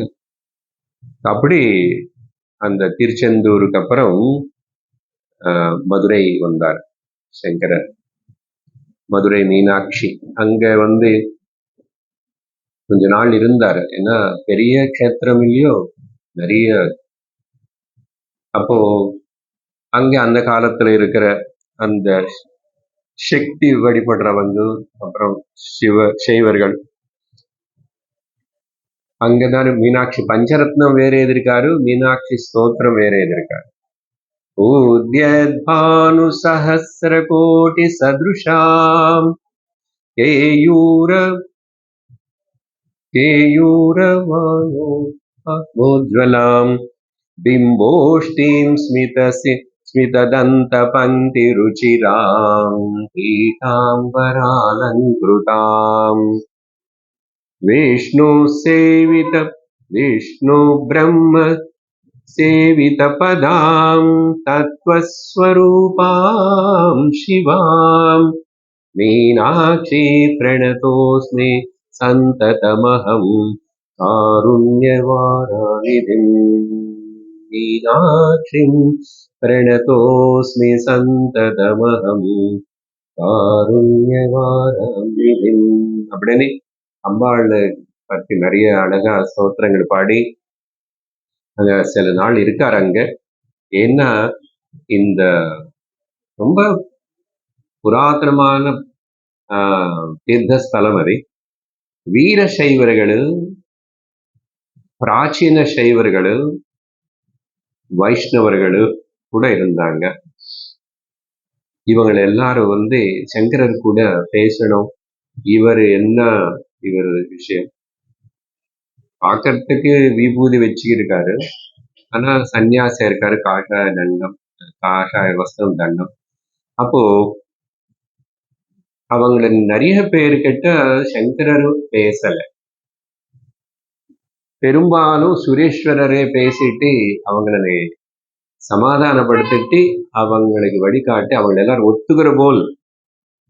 அப்படி அந்த திருச்செந்தூருக்கு அப்புறம் மதுரை வந்தார் சங்கரர். மதுரை மீனாட்சி அங்க கொஞ்ச நாள் இருந்தாரு. ஏன்னா பெரிய கஷேத்திரம் இல்லையோ, நிறைய. அப்போ அங்க அந்த காலத்துல இருக்கிற அந்த சக்தி வழிபடுறவங்க, அப்புறம் சைவர்கள் அங்கதான் மீனாட்சி பஞ்சரத்னம் வேற எதிர்க்காரு, மீனாட்சி ஸ்தோத்திரம் வேற எதிர்க்காரு. ஊத்யத்பானு சஹஸ்ர கோடி சதுஷாம் கேயூரவானோஜ்வலாம் பிம்போஷ்டீம் ஸ்மிததந்தபந்திருச்சிராம் பீதாம்பராலங்கிருதாம் விஷ்ணு பிரம்ம சேவிதபதாம் தத்வஸ்வரூபாம் சிவாம் மீனாட்சி பிரணதோஸ்மி சந்ததமஹம் காருண்யவாராநிதிம். மீனாட்சிம் பிரணதோஸ்மி சந்ததமஹம் காருண்யவாராம்பிதிம் அப்படின்னு அம்பாள் பத்தி நிறைய அழகா ஸ்தோத்திரங்கள் பாடி அங்க சில நாள் இருக்காரு அங்க. ஏன்னா இந்த ரொம்ப புராதனமான தீர்த்தஸ்தலம் அது. வீர சைவர்கள், பிராச்சீன சைவர்கள், வைஷ்ணவர்கள் கூட இருந்தாங்க. இவங்க எல்லாரும் வந்து சங்கரர் கூட பேசணும். இவர் விஷயம் பார்க்கறதுக்கு விபூதி வச்சுக்கிருக்காரு. ஆனா சன்னியாசியா இருக்காரு. காஷாய வஸ்திரம் தண்டம். அப்போ அவங்கள நிறைய பேர்கிட்ட சங்கரர் பேசல. பெரும்பாலும் சுரேஸ்வரரே பேசிட்டு அவங்களை சமாதானப்படுத்திட்டு அவங்களுக்கு வழிகாட்டி அவங்க எல்லாரும் ஒத்துக்கிற போல்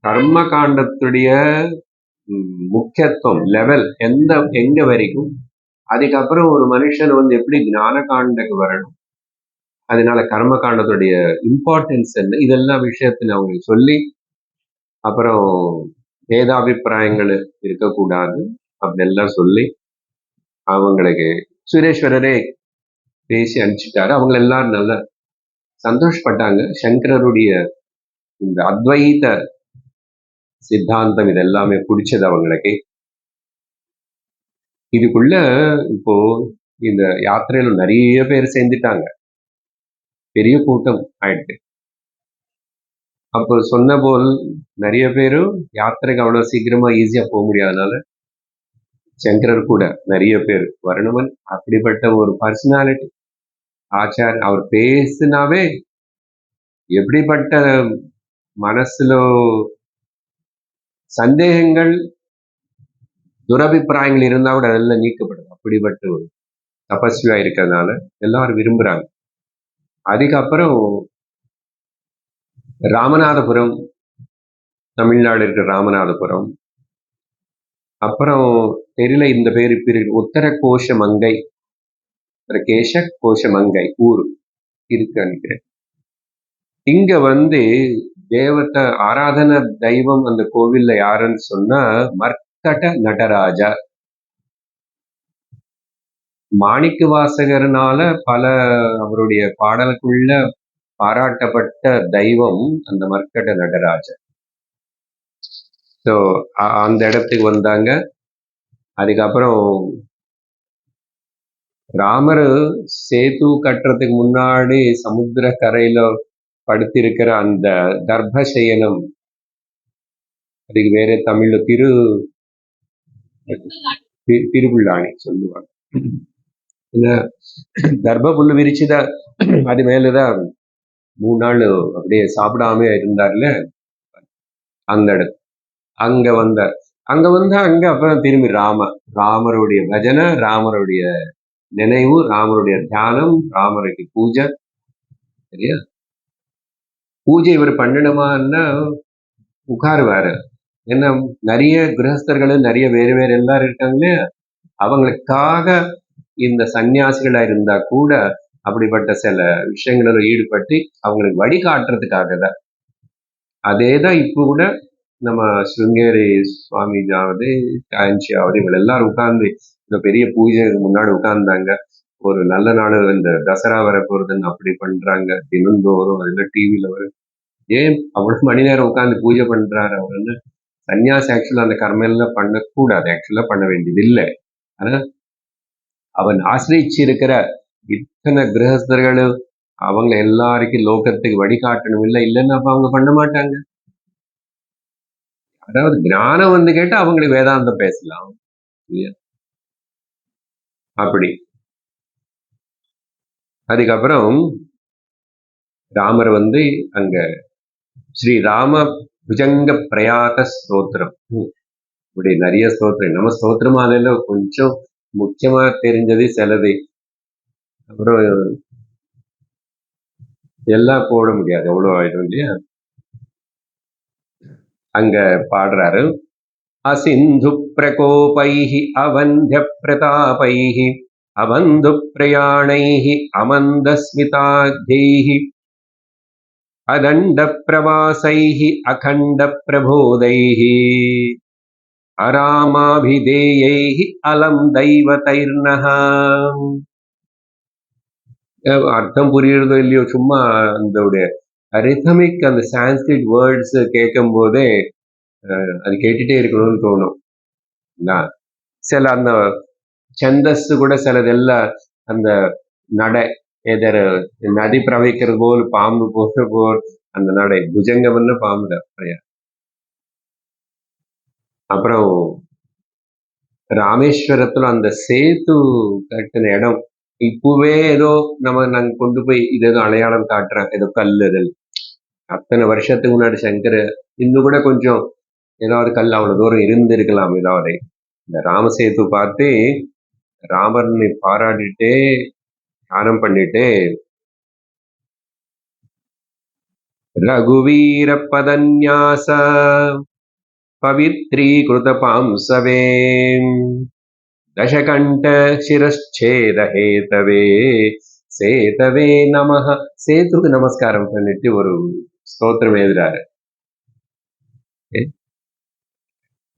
கர்ம காண்டத்துடைய முக்கியத்துவம் லெவல் எங்க வரைக்கும், அதுக்கப்புறம் ஒரு மனுஷன் வந்து எப்படி ஞான காண்டக்கு வரணும், அதனால கர்ம காண்டத்துடைய இம்பார்ட்டன்ஸ் என்ன, இதெல்லாம் விஷயத்துல அவங்களுக்கு சொல்லி, அப்புறம் வேதாபிப்பிராயங்கள் இருக்கக்கூடாது அப்படியெல்லாம் சொல்லி அவங்களுக்கு சுரேஸ்வரரே பேசி அனுப்பிச்சிட்டாரு. அவங்க எல்லாரும் நல்லா சந்தோஷப்பட்டாங்க. சங்கரருடைய இந்த அத்வைத சித்தாந்தம் இதெல்லாமே பிடிச்சது அவங்களுக்கு. இதுக்குள்ள இப்போ இந்த யாத்திரையில நிறைய பேர் சேர்ந்துட்டாங்க. பெரிய கூட்டம் ஆயிடுச்சு. அப்போ சொன்ன போல் நிறைய பேரும் யாத்திரைக்கு அவ்வளவு சீக்கிரமா ஈஸியா போக முடியாதனால சங்கரர் கூட நிறைய பேர் வரணுமன் அப்படிப்பட்ட ஒரு பர்சனாலிட்டி ஆச்சார். அவர் பேசினாவே எப்படிப்பட்ட மனசுல சந்தேகங்கள் துரபிப்பிராயங்கள் இருந்தா கூட அதெல்லாம் நீக்கப்படுது. அப்படிப்பட்ட ஒரு தபஸ்வியா இருக்கிறதுனால எல்லாரும் விரும்புறாங்க. அதுக்கப்புறம் ராமநாதபுரம், தமிழ்நாடு இருக்கிற ராமநாதபுரம், அப்புறம் தெரியல இந்த பேர் இப்ப உத்தர கோஷமங்கை, கேஷ கோஷமங்கை ஊர் இருக்கு நினைக்கிறேன். இங்க வந்து தேவத்தை ஆராதன தெய்வம் அந்த கோவில்ல யாருன்னு சொன்னா மர்க்கட நடராஜா. மாணிக்க வாசகர்னால பல அவருடைய பாடலுக்குள்ள பாராட்டப்பட்ட தெய்வம் அந்த மர்க்கட நடராஜர். ஸோ அந்த இடத்துக்கு வந்தாங்க. அதுக்கப்புறம் ராமர் சேது கட்டுறதுக்கு முன்னாடி சமுத்திர கரையில படுத்திருக்கிற அந்த தர்பசயனம், அதுக்கு வேற தமிழ்ல திருப்புள்ளாணி சொல்லுவாங்க. தர்ப புல்லு விரிச்சுதா அது மேலதான் 3 நாள் அப்படியே சாப்பிடாம இருந்தார்ல, அந்த இடத்து அங்க வந்து அப்புறம் திரும்பி ராமருடைய பஜனை, ராமருடைய நினைவு, ராமருடைய தியானம், ராமருக்கு பூஜை. சரியா? பூஜை இவர் பண்ணணுமான்னா உட்காருவாரு. ஏன்னா நிறைய கிரகஸ்தர்கள் நிறைய வேறு எல்லாரும் இருக்காங்களே, அவங்களுக்காக இந்த சன்னியாசிகளா இருந்தா கூட அப்படிப்பட்ட சில விஷயங்களில் ஈடுபட்டு அவங்களுக்கு வழிகாட்டுறதுக்காக தான். அதேதான் இப்போ கூட நம்ம ஸ்ருங்கேரி சுவாமிஜாவது காஞ்சியாவது இவங்க எல்லாரும் உட்கார்ந்து இந்த பெரிய பூஜைக்கு முன்னாடி உட்கார்ந்தாங்க. ஒரு நல்ல நாள் இந்த தசரா வர போறதுன்னு அப்படி பண்றாங்க. தினந்தோறும் அதுல டிவியில வரும். ஏன் அவ்வளவு மணி நேரம் உட்கார்ந்து பூஜை பண்றாரு அவருன்னு. சன்னியாசி ஆக்சுவலா அந்த கர்மெல்லாம் பண்ணக்கூடாது, ஆக்சுவலா பண்ண வேண்டியது இல்லை. ஆனா அவன் ஆசிரிச்சு இருக்கிற இத்தனை கிரகஸ்தர்களும் அவங்க எல்லாருக்கும் லோகத்துக்கு வழிகாட்டணும். இல்லைன்னா அப்ப அவங்க பண்ண மாட்டாங்க. அதாவது ஞானம் வந்து கேட்டா அவங்களுக்கு வேதாந்தம் பேசலாம். அப்படி அதுக்கப்புறம் ராமர் வந்து அங்க ஸ்ரீராம புஜங்க பிரயாத ஸ்தோத்திரம், இப்படி நிறைய ஸ்தோத்திரம். நம்ம ஸ்தோத்திரமால கொஞ்சம் முக்கியமா தெரிஞ்சது சிலது, அப்புறம் எல்லாம் போட முடியாது, எவ்வளவு ஆயிடும் இல்லையா. அங்க பாடுறாரு, அசிந்து பிரகோபைஹி அவந்திய பிரதாபைஹி அவந்து பிரயாணைஹி அமந்த ஸ்மிதாத்யைஹி अदण्ड प्रवासैः अखण्ड प्रबोधैः अरामाभिधेयैः अलं दैवतैर्नः. அர்த்தம் புரியுறதோ இல்லையோ, சும்மா அந்த ரிதமிக் அந்த சான்ஸ்கிரிட் வேர்ட்ஸ் கேட்கும் போதே அது கேட்டுட்டே இருக்கணும்னு தோணும். சில அந்த சந்தஸ் கூட சிலதெல்லாம் அந்த நடை எதிர நதி பிரவகிக்கிறது போல் பாம்பு போல் அந்த நடை புஜங்கம்னு பாம்பு தான். அப்புறம் ராமேஸ்வரத்துல அந்த சேத்து கட்டின இடம் இப்பவே ஏதோ நாங்க கொண்டு போய் இது ஏதோ அடையாளம் காட்டுறேன், ஏதோ கல்லுதல். அத்தனை வருஷத்துக்கு முன்னாடி சங்கர இன்னும் கூட கொஞ்சம் ஏதாவது கல் அவ்வளவு தூரம் இருந்திருக்கலாம். ஏதாவது இந்த ராமசேத்து பார்த்து ராமர்னு பாராட்டிட்டே தியானம் பண்ணிட்டு ரகுவீர பதன்யாச பவித்ரீகிருத பாம்சவே தசகண்ட சிரச்சேத ஹேதவே சேதவே நமஹ. சேத்துக்கு நமஸ்காரம் பண்ணிட்டு ஒரு ஸ்தோத்திரம் எழுதுறாரு.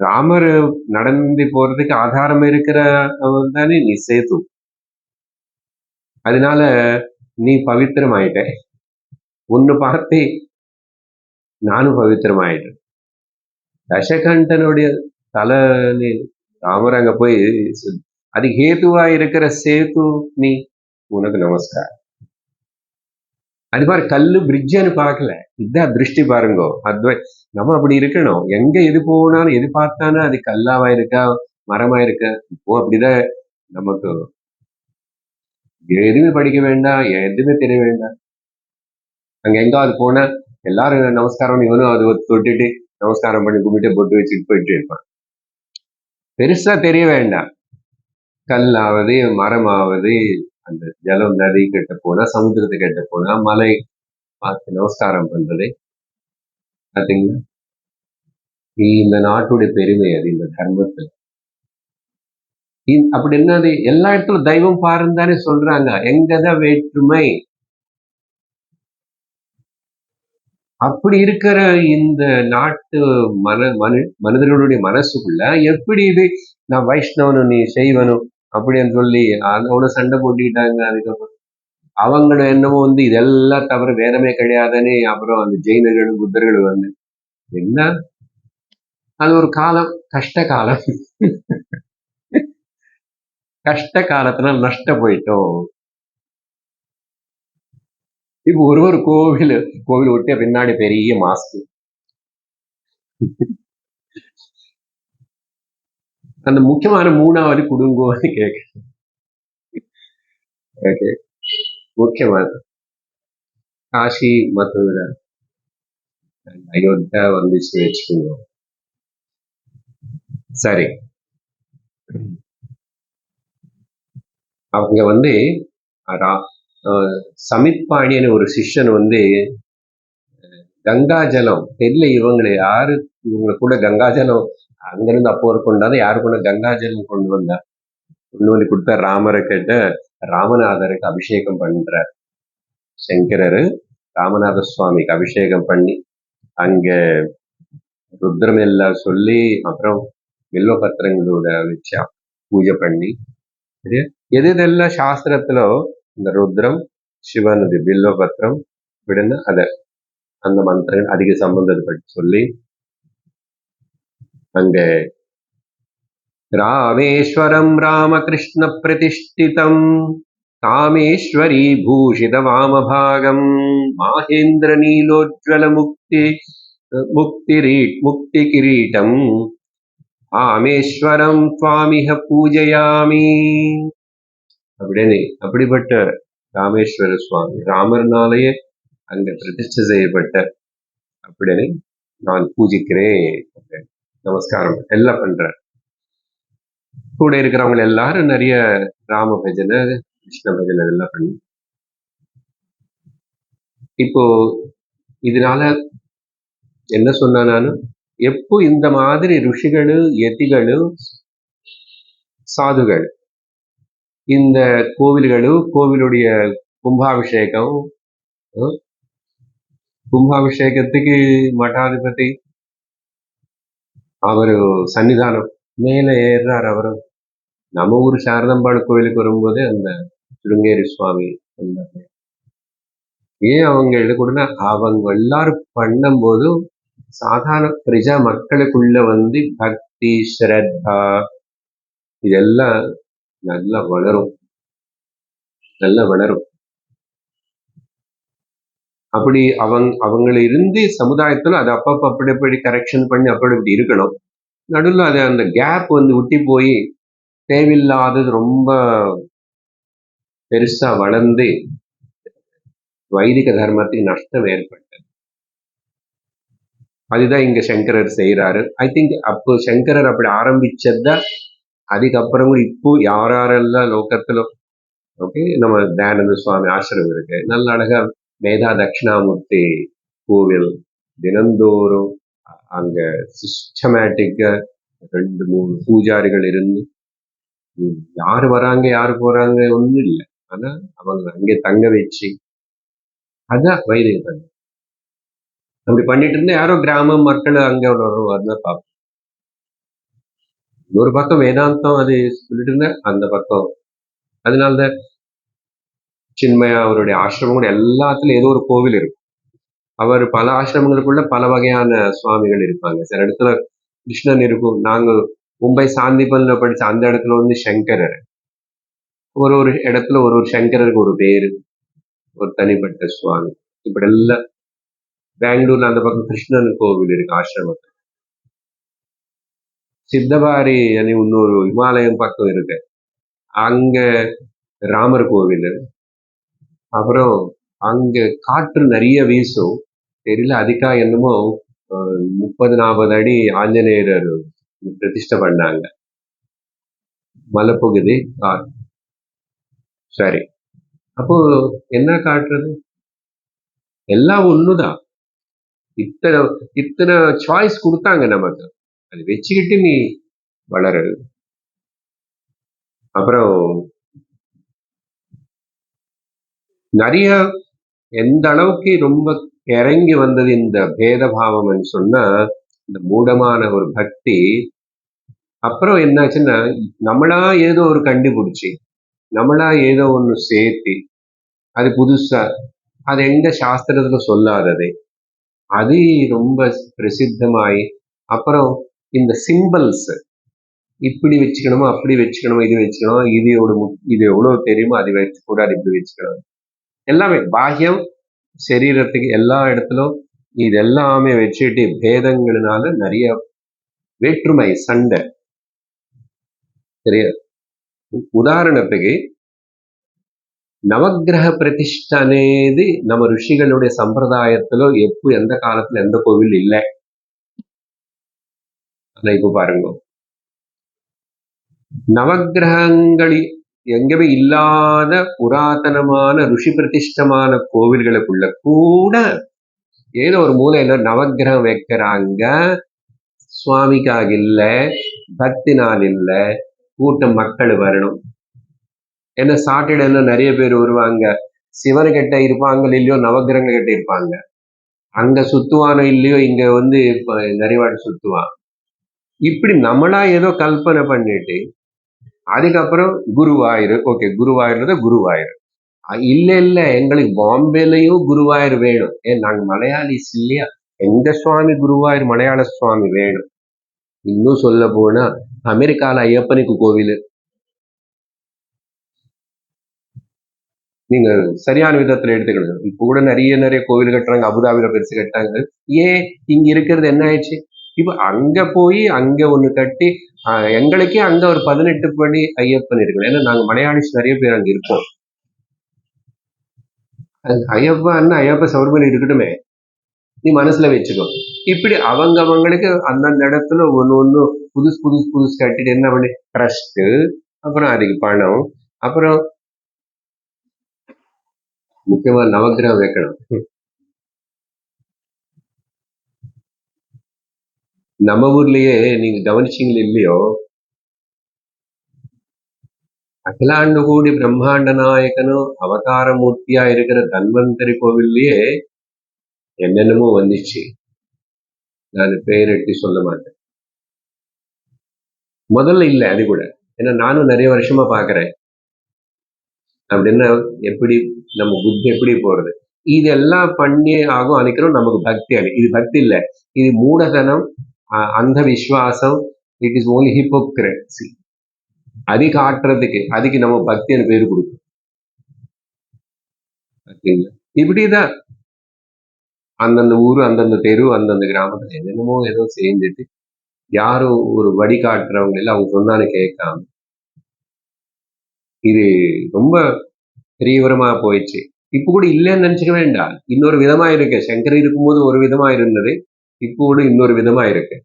ராமர் நடந்து போறதுக்கு ஆதாரம் இருக்கிற தானே நீ சேத்து, அதனால நீ பவித்திரமாயிட்ட. ஒன்னு பார்த்து நானும் பவித்திரமாயிட்டேன். தசகண்டனுடைய தலை ராமர் அங்க போய் அதுக்கு ஹேதுவா இருக்கிற சேத்து நீ, உனக்கு நமஸ்காரம். அது மாதிரி கல்லு பிரிட்ஜன்னு பார்க்கல, இதுதான் திருஷ்டி பாருங்கோ. நம்ம அப்படி இருக்கணும். எங்க எது போனாலும் எது பார்த்தாலும் அது கல்லாவா இருக்கா மரமா இருக்கா. இப்போ அப்படிதான் நமக்கு எதுவுமே படிக்க வேண்டாம், எதுவுமே தெரிய வேண்டாம். அங்க எங்காவது போனா எல்லாரும் நமஸ்காரம், இவனும் அது தொட்டுட்டு நமஸ்காரம் பண்ணி கும்பிட்டு போட்டு வச்சுட்டு போயிட்டு இருப்பான். பெருசா தெரிய வேண்டாம். கல்லாவது மரமாவது அந்த ஜலம் நதி கிட்ட போனா சமுத்திரத்தை கிட்ட போனா மலை பார்த்து நமஸ்காரம் பண்றது பாத்தீங்களா. இந்த நாட்டுடைய பெருமை அது, இந்த தர்மத்துல. அப்படி என்னது, எல்லா இடத்துல தெய்வம் பாருன்னு தானே சொல்றாங்க. எங்கதான் வேற்றுமை? அப்படி இருக்கிற இந்த நாட்டு மனிதர்களுடைய மனசுக்குள்ள எப்படி இது நான் வைஷ்ணவனும் நீ செய்வனும் அப்படின்னு சொல்லி அதோட சண்டை போட்டிக்கிட்டாங்க. அதுக்கப்புறம் அவங்கள என்னமோ இதெல்லாம் தவிர வேறமே கிடையாதுன்னு அப்புறம் அந்த ஜெயினர்களும் புத்தர்களும் என்ன, அது ஒரு காலம், கஷ்ட காலம். கஷ்ட காலத்துல நஷ்ட போயிட்டோம். இப்ப ஒரு கோவில் விட்டு பின்னாடி பெரிய மாஸ்க், அந்த முக்கியமான 3வது குடும்பம் கேட்க முக்கியமான காஷி மதுரை அயோத்தியா வந்துச்சு வச்சுக்கோங்க. சரி, அவங்க சமித்பாணின்னு ஒரு சிஷ்யன் கங்காஜலம் தெரியல, இவங்க கூட கங்காஜலம் அங்கிருந்து அப்போ கொண்டாந்து யாரு கூட கங்காஜலம் கொண்டு வந்தார், கொண்டு வந்து கொடுத்த ராமரை கேட்ட ராமநாதருக்கு அபிஷேகம் பண்றார். சங்கரரு ராமநாத சுவாமிக்கு அபிஷேகம் பண்ணி அங்க ருத்ரம் எல்லாம் சொல்லி அப்புறம் வில்வ பத்திரங்களோட வச்சா பூஜை பண்ணி, எதெல்லாம் சாஸ்திரத்துல இந்த ருத்ரம் சிவனது வில்வ பத்திரம் விடுன்னு அந்த மந்திரங்கள் அதிக சம்பந்தப்பட்டு சொல்லி அங்க ராமேஸ்வரம் ராமகிருஷ்ண பிரதிஷ்டிதம் காமேஸ்வரி பூஷித வாமபாகம் மாஹேந்திர நீலோஜ்வல முக்தி கிரீட்டம் ராமேஸ்வரம் சுவாமிஹ பூஜையாமி அப்படின்னு. அப்படிப்பட்ட ராமேஸ்வர சுவாமி ராமர்னாலேயே அங்க பிரதிஷ்டை செய்யப்பட்ட அப்படின்னு நான் பூஜிக்கிறேன், நமஸ்காரம் எல்லாம் பண்றேன். கூட இருக்கிறவங்க எல்லாரும் நிறைய ராம பஜனை கிருஷ்ண பஜனை எல்லாம் பண்ணி, இப்போ இதனால என்ன சொன்னா, நானு எப்போ இந்த மாதிரி ருஷிகளு யதிகளு சாதுகள் இந்த கோவிலுடைய கும்பாபிஷேகம் கும்பாபிஷேகத்துக்கு மடாதிபதி அவரு சன்னிதானம் மேலே ஏறுறார். அவரு நம்ம ஊர் சாரதாம்பாள் கோயிலுக்கு வரும்போது அந்த சிருங்கேரி சுவாமி வந்தாங்க. ஏன் அவங்க எழுதக்கூடனா அவங்க எல்லாரும் பண்ணும்போது சாதாரண பிரஜா மக்களுக்குள்ள வந்து பக்தி ஸ்ரத்தா இதெல்லாம் நல்லா வளரும், நல்லா வளரும். அப்படி அவங்கள இருந்து சமுதாயத்துல அது அப்பப்ப அப்படி அப்படி கரெக்ஷன் பண்ணி அப்படி இப்படி இருக்கணும். நடுவில் அது அந்த கேப் வந்து விட்டி போய் தேவையில்லாதது ரொம்ப பெருசா வளர்ந்து வைதிக தர்மத்துக்கு நஷ்டம் ஏற்பட்டது. அதுதான் இங்க சங்கரர் செய்யறாரு. ஐ திங்க் அப்போ சங்கரர் அப்படி ஆரம்பிச்சதுதான். அதுக்கப்புறம் இப்போ யாரெல்லாம் லோகத்துல ஓகே நம்ம தயானந்த சுவாமி ஆசிரமம் இருக்கு, நல்ல அழகா மேதா தட்சிணாமூர்த்தி கோவில் தினந்தோறும் அங்க சிஸ்டமேட்டிக்கா 2-3 பூஜாரிகள் இருந்து யாரு வராங்க யாரு போறாங்க ஒண்ணும் இல்லை, ஆனா அவங்க அங்கே தங்க வச்சு அதான் வைதிக தர்மம். அப்படி பண்ணிட்டு இருந்தா யாரோ கிராம மக்கள் அங்க வருவாருன்னா பார்ப்போம். ஒரு பக்கம் வேதாந்தம் அது சொல்லிட்டு இருந்த அந்த பக்கம், அதனாலதான் சின்மயா அவருடைய ஆசிரமம் கூட எல்லாத்துலயும் ஏதோ ஒரு கோவில் இருக்கும். அவர் பல ஆசிரமங்களுக்குள்ள பல வகையான சுவாமிகள் இருப்பாங்க. சில இடத்துல கிருஷ்ணன் இருக்கும். நாங்க மும்பை சாந்திபன்ல படிச்ச அந்த இடத்துல வந்து சங்கரர், ஒரு ஒரு இடத்துல ஒரு ஒரு சங்கரருக்கு ஒரு பேரு, ஒரு தனிப்பட்ட சுவாமி. இப்படி எல்லாம் பெங்களூர்ல அந்த பக்கம் கிருஷ்ணன் கோவில் இருக்கு ஆசிரமத்தில். சித்தபாரி இன்னொரு இமாலயம் பக்கம் இருக்கு, அங்க ராமர் கோவில். அப்புறம் அங்க காற்று நிறைய வீசும், தெரியல அதுக்கா என்னமோ 30-40 அடி ஆஞ்சநேயர் பிரதிஷ்டை பண்ணாங்க. மலை பகுதி காற்று. சரி, அப்போ என்ன காட்டுறது? எல்லாம் ஒண்ணுதான். இத்தனை இத்தனை சாய்ஸ் கொடுத்தாங்க நமக்கு, அது வச்சுக்கிட்டு நீ வளரு. அப்புறம் நிறைய எந்த அளவுக்கு ரொம்ப இறங்கி வந்தது இந்த பேதபாவம்னு சொன்னா, இந்த மூடமான ஒரு பக்தி. அப்புறம் என்னாச்சுன்னா நம்மளா ஏதோ ஒரு கண்டுபிடிச்சி நம்மளா ஏதோ ஒண்ணு சேர்த்தி அது புதுசா, அது எங்க சாஸ்திரத்துல சொல்லாதது அது ரொம்ப பிரசித்தமாயி, அப்புறம் இந்த சிம்பிள்ஸ் இப்படி வச்சுக்கணுமோ அப்படி வச்சுக்கணுமோ, இது வச்சுக்கணும், இது எவ்வளவு தெரியுமோ அது வச்சு கூட அது இப்படி வச்சுக்கணும். எல்லாமே பாஹ்யம் சரீரத்துக்கு எல்லா இடத்திலும் இது எல்லாமே வச்சுட்டு பேதங்களினால நிறைய வேற்றுமை சண்டை. சரியா? ఉదాహరణకి నవగ్రహ ప్రతిష్ఠ అనేది நம்ம ఋషిகளுடைய சம்பிரதாயத்துல எந்த காலத்துல எந்த கோவில் இல்லை. ஆனா இப்ப பாருங்க, நவகிரகங்கள் எங்கவே இல்லாத புராதனமான ருஷி பிரதிஷ்டமான கோவில்களுக்குள்ள கூட ஏதோ ஒரு மூலையில நவகிரகம் வைக்கிறாங்க. சுவாமிக்காக இல்ல, பக்தி நாள் இல்ல, கூட்டம் மக்கள் வரணும். ஏன்னா சாட்டர்டேல நிறைய பேர் வருவாங்க, சிவன் கிட்ட இருப்பாங்க இல்லையோ நவகிரகங்க கிட்ட இருப்பாங்க. அங்க சுத்துவானோ இல்லையோ இங்க வந்து நிறைய வாட்டி சுத்துவான். இப்படி நம்மளா ஏதோ கல்பனை பண்ணிட்டு அதுக்கப்புறம் குருவாயூர், ஓகே குருவாயூர் குருவாயூர் இல்ல எங்களுக்கு பாம்பேலையும் குருவாயூர் வேணும். ஏன் நாங்க மலையாளிஸ் இல்லையா, எங்க சுவாமி குருவாயூர் மலையாள சுவாமி வேணும். இன்னும் சொல்ல போனா அமெரிக்கால ஐயப்பனுக்கு கோவில். நீங்க சரியான விதத்துல எடுத்துக்கணும். இப்ப கூட நிறைய கோவில் கட்டுறாங்க, அபுதாபில பெருசு கட்டாங்க. ஏன் இங்க இருக்கிறது என்ன ஆயிடுச்சு? இப்ப அங்க போய் அங்க ஒண்ணு கட்டி எங்களுக்கே அங்க ஒரு 18 படி ஐயப்பன் இருக்கு. ஏன்னா நாங்க மலையாளிஸ் நிறைய பேர் அங்க இருப்போம். ஐயப்ப சௌர்மன் இருக்கட்டுமே, நீ மனசுல வச்சுக்கோ. இப்படி அவங்களுக்கு அந்தந்த இடத்துல ஒண்ணு புதுசு கட்டிட்டு என்ன பண்ணி ட்ரஸ்ட், அப்புறம் அதுக்கு பணம், அப்புறம் முக்கியமா நவகிரகம் வைக்கணும். நம்ம ஊர்லயே நீங்க கவனிச்சீங்களோ இல்லையோ, அகிலாண்டு கூடி பிரம்மாண்ட நாயகனும் அவதார மூர்த்தியா இருக்கிற தன்வந்தரி கோவில்லயே என்னென்னமோ வந்துச்சு. நான் பேரெட்டி சொல்ல மாட்டேன். முதல்ல இல்ல அது கூட. ஏன்னா நானும் நிறைய வருஷமா பாக்குறேன். அப்படின்னா எப்படி நம்ம புத்தி எப்படி போறது? இதெல்லாம் பண்ணி ஆகும் அன்னைக்கு நமக்கு பக்தி அணி. இது பக்தி இல்ல. இது மூடதனம், அந்த விசுவாசம். It is only hypocrisy. அது காட்டுறதுக்கு அதுக்கு நம்ம பக்தின்னு பேரு கொடுக்கும். இப்படிதான் அந்தந்த ஊரு, அந்தந்த தெரு, அந்தந்த கிராமத்துல என்னென்னமோ ஏதோ செஞ்சுட்டு யாரும் ஒரு வழிகாட்டுறவங்க எல்லாம் அவங்க சொன்னான்னு கேட்காம இது ரொம்ப தீவிரமா போயிடுச்சு. இப்ப கூட இல்லைன்னு நினைச்சுக்க வேண்டாம். இன்னொரு விதமா இருக்கு. சங்கர் இருக்கும்போது ஒரு விதமா இருந்தது, இப்போ கூட இன்னொரு விதமா இருக்கு.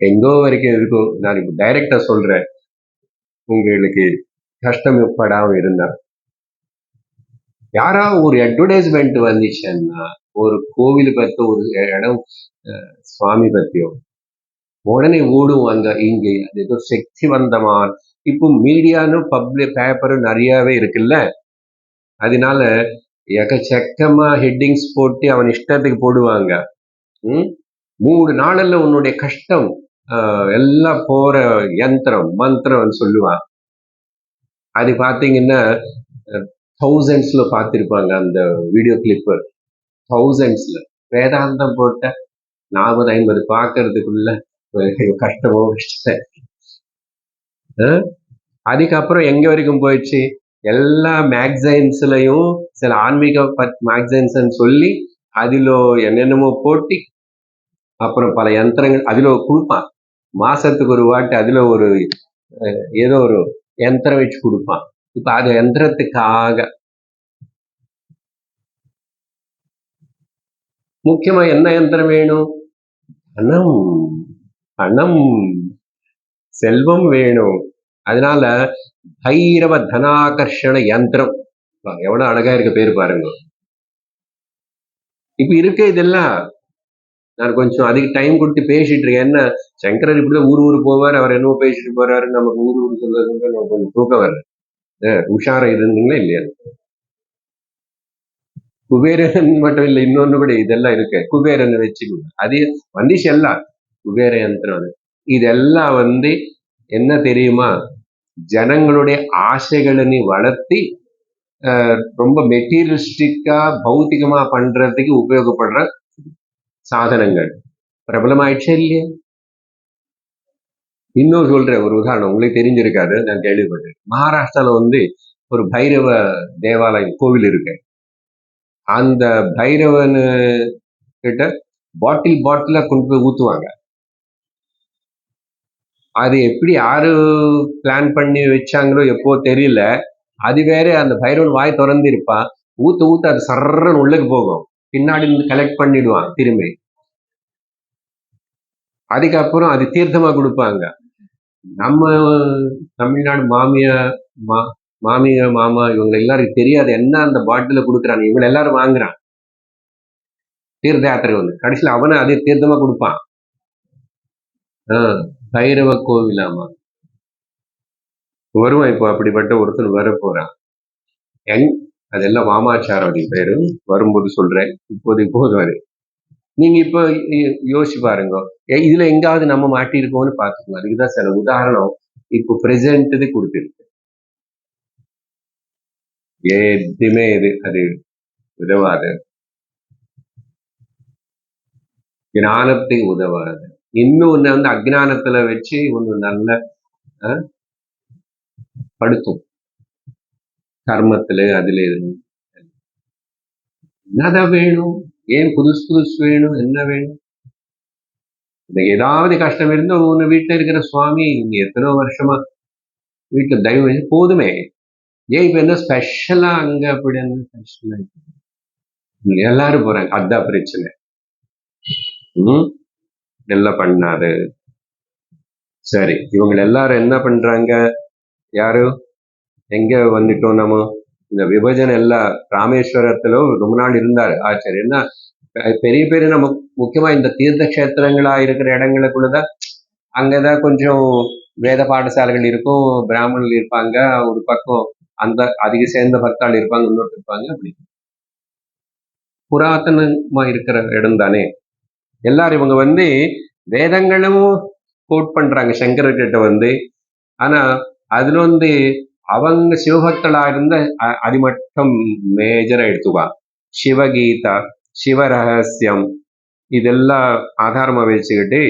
எங்கோ வரைக்கும் இருக்கும். நான் இப்ப டைரக்டா சொல்றேன், உங்களுக்கு கஷ்டப்படாம இருந்தா. யாராவது ஒரு அட்வர்டைஸ்மெண்ட் வந்துச்சுன்னா, ஒரு கோவில் பத்தி, ஒரு இடம் சுவாமி பத்தியோ உடனே ஓடும். அந்த இங்க ஏதோ சக்திவந்தமான இப்போ மீடியான்னு பப்ளிக் பேப்பரு நிறையவே இருக்குல்ல. அதனால எக்கச்சக்கமா ஹெட்டிங்ஸ் போட்டு அவன் இஷ்டத்துக்கு போடுவாங்க. 3 நாள்ல உன்னுடைய கஷ்டம் எல்லாம் போற யந்திரம் மந்திரம் சொல்லுவான். அது பாத்தீங்கன்னா தௌசண்ட்ஸ்ல பார்த்திருப்பாங்க அந்த வீடியோ கிளிப்பு. தௌசண்ட்ஸ்ல வேதாந்தம் போட்ட 40-50 பார்க்கறதுக்குள்ள கஷ்டமோ கஷ்டம். அதுக்கப்புறம் எங்க வரைக்கும் போயிடுச்சு? எல்லா மேக்சைன்ஸ்லயும் சில ஆன்மீக மேக்சைன்ஸ் சொல்லி அதுல என்னென்னமோ போட்டி, அப்புறம் பல யந்திரங்கள் அதுல கொடுப்பான். மாசத்துக்கு ஒரு வாட்டி அதுல ஒரு ஏதோ ஒரு யந்திரம் வச்சு கொடுப்பான். இப்ப அது யந்திரத்துக்காக முக்கியமா என்ன யந்திரம் வேணும்? பணம், பணம், செல்வம் வேணும். அதனால பைரவ தனாகர்ஷண யந்திரம். எவ்வளவு அழகா இருக்க பேரு பாருங்க. இப்ப இருக்க இதெல்லாம் நான் கொஞ்சம் அதுக்கு டைம் கொடுத்து பேசிட்டு இருக்கேன். என்ன சங்கரர் இப்படிதான் ஊரு போவார், அவர் என்னவோ பேசிட்டு போறாரு, நமக்கு ஊரு சொல்றது நம்ம கொஞ்சம் தூக்கம் வரல. உஷாரா இருந்தீங்களா இல்லையா? குபேரன் மட்டும் இல்ல, இன்னொன்னு கூட இதெல்லாம் இருக்கு. குபேரன் வச்சுக்கோங்க, அது வந்துச்சு எல்லாம் குபேர யந்திரம். இதெல்லாம் என்ன தெரியுமா? ஜனங்களுடைய ஆசைகளை நீ வளர்த்தி ரொம்ப மெட்டீரியலிஸ்டிக்கா பௌத்திகமா பண்றதுக்கு உபயோகப்படுற சாதனங்கள். பிரபலமாயிடுச்சே இல்லையா? இன்னும் சொல்ற ஒரு உதாரணம் உங்களுக்கு தெரிஞ்சிருக்காது, நான் கேள்விப்பட்டேன். மகாராஷ்டிரால ஒரு பைரவ தேவாலயம் கோவில் இருக்கு. அந்த பைரவன் கிட்ட பாட்டிலா கொண்டு போய் ஊத்துவாங்க. அது எப்படி யாரு பிளான் பண்ணி வச்சாங்களோ எப்போ தெரியல. அது வேற, அந்த பைரவன் வாய் திறந்து இருப்பான். ஊத்த அது சர்றன்னு உள்ளுக்கு போகும். பின்னாடி இருந்து கலெக்ட் பண்ணிடுவான் திரும்பி. அதுக்கப்புறம் அது தீர்த்தமா கொடுப்பாங்க. நம்ம தமிழ்நாடு மாமியா மாமா இவங்க எல்லாரும் தெரியாது என்ன அந்த பாட்டில கொடுக்குறாங்க. இவங்க எல்லாரும் வாங்குறான் தீர்த்த யாத்திரை கடைசியில் அவனை அதே தீர்த்தமா கொடுப்பான். பைரவ கோவிலாமா வருவான். இப்போ அப்படிப்பட்ட ஒருத்தர் வர போறான். அதெல்லாம் வாமாச்சாரம் பேரு. வரும்போது சொல்றேன். இப்போது வரு. நீங்க இப்ப யோசிச்சு பாருங்க, இதுல எங்காவது நம்ம மாட்டிருக்கோம்னு பாத்துக்கோங்க. அதுக்குதான் சில உதாரணம் இப்போ பிரசன்ட் கொடுத்திருக்கு. எதுவுமே அது உதவாது, ஞானத்துக்கு உதவாது. இன்னும் அஜ்ஞானத்துல வச்சு ஒண்ணு நல்ல படுத்தும் கர்மத்துல. அதுல என்னதான் வேணும்? ஏன் புதுசு வேணும்? என்ன வேணும்? ஏதாவது கஷ்டம் இருந்தா உங்க வீட்டுல இருக்கிற சுவாமி இங்க எத்தனோ வருஷமா வீட்டுல தயவு வச்சு போதுமே. ஏன் இப்ப என்ன ஸ்பெஷலா அங்க அப்படி ஸ்பெஷலா எல்லாரும் போறாங்க. அதான் பிரச்சனை. எல்லாம் பண்ணாரு. சரி, இவங்க எல்லாரும் என்ன பண்றாங்க? யாரு எங்க வந்துட்டோம் நம்ம? இந்த விபஜனை எல்லாம் ராமேஸ்வரத்துல ரொம்ப நாள் இருந்தாரு ஆச்சாரியர். என்ன பெரிய பெரிய நம்ம முக்கியமா இந்த தீர்த்த கஷேத்திரங்களா இருக்கிற இடங்களுக்குள்ளதான் அங்கதான் கொஞ்சம் வேத பாடசாலைகள் இருக்கும், பிராமணர்கள் இருப்பாங்க ஒரு பக்கம், அந்த அதிக சேர்ந்த பக்தாள் இருப்பாங்க, இன்னொரு இருப்பாங்க. அப்படி புராதனமா இருக்கிற இடம் தானே. எல்லாரும் இவங்க வேதங்களும் கோட் பண்றாங்க சங்கரர்கிட்ட. ஆனா அதுல அவங்க சிவபக்தலா இருந்த அது மட்டும் மேஜரா எடுத்துக்குவாங்க. சிவகீதா, சிவரகசியம் இதெல்லாம் ஆதாரமா வச்சுக்கிட்டு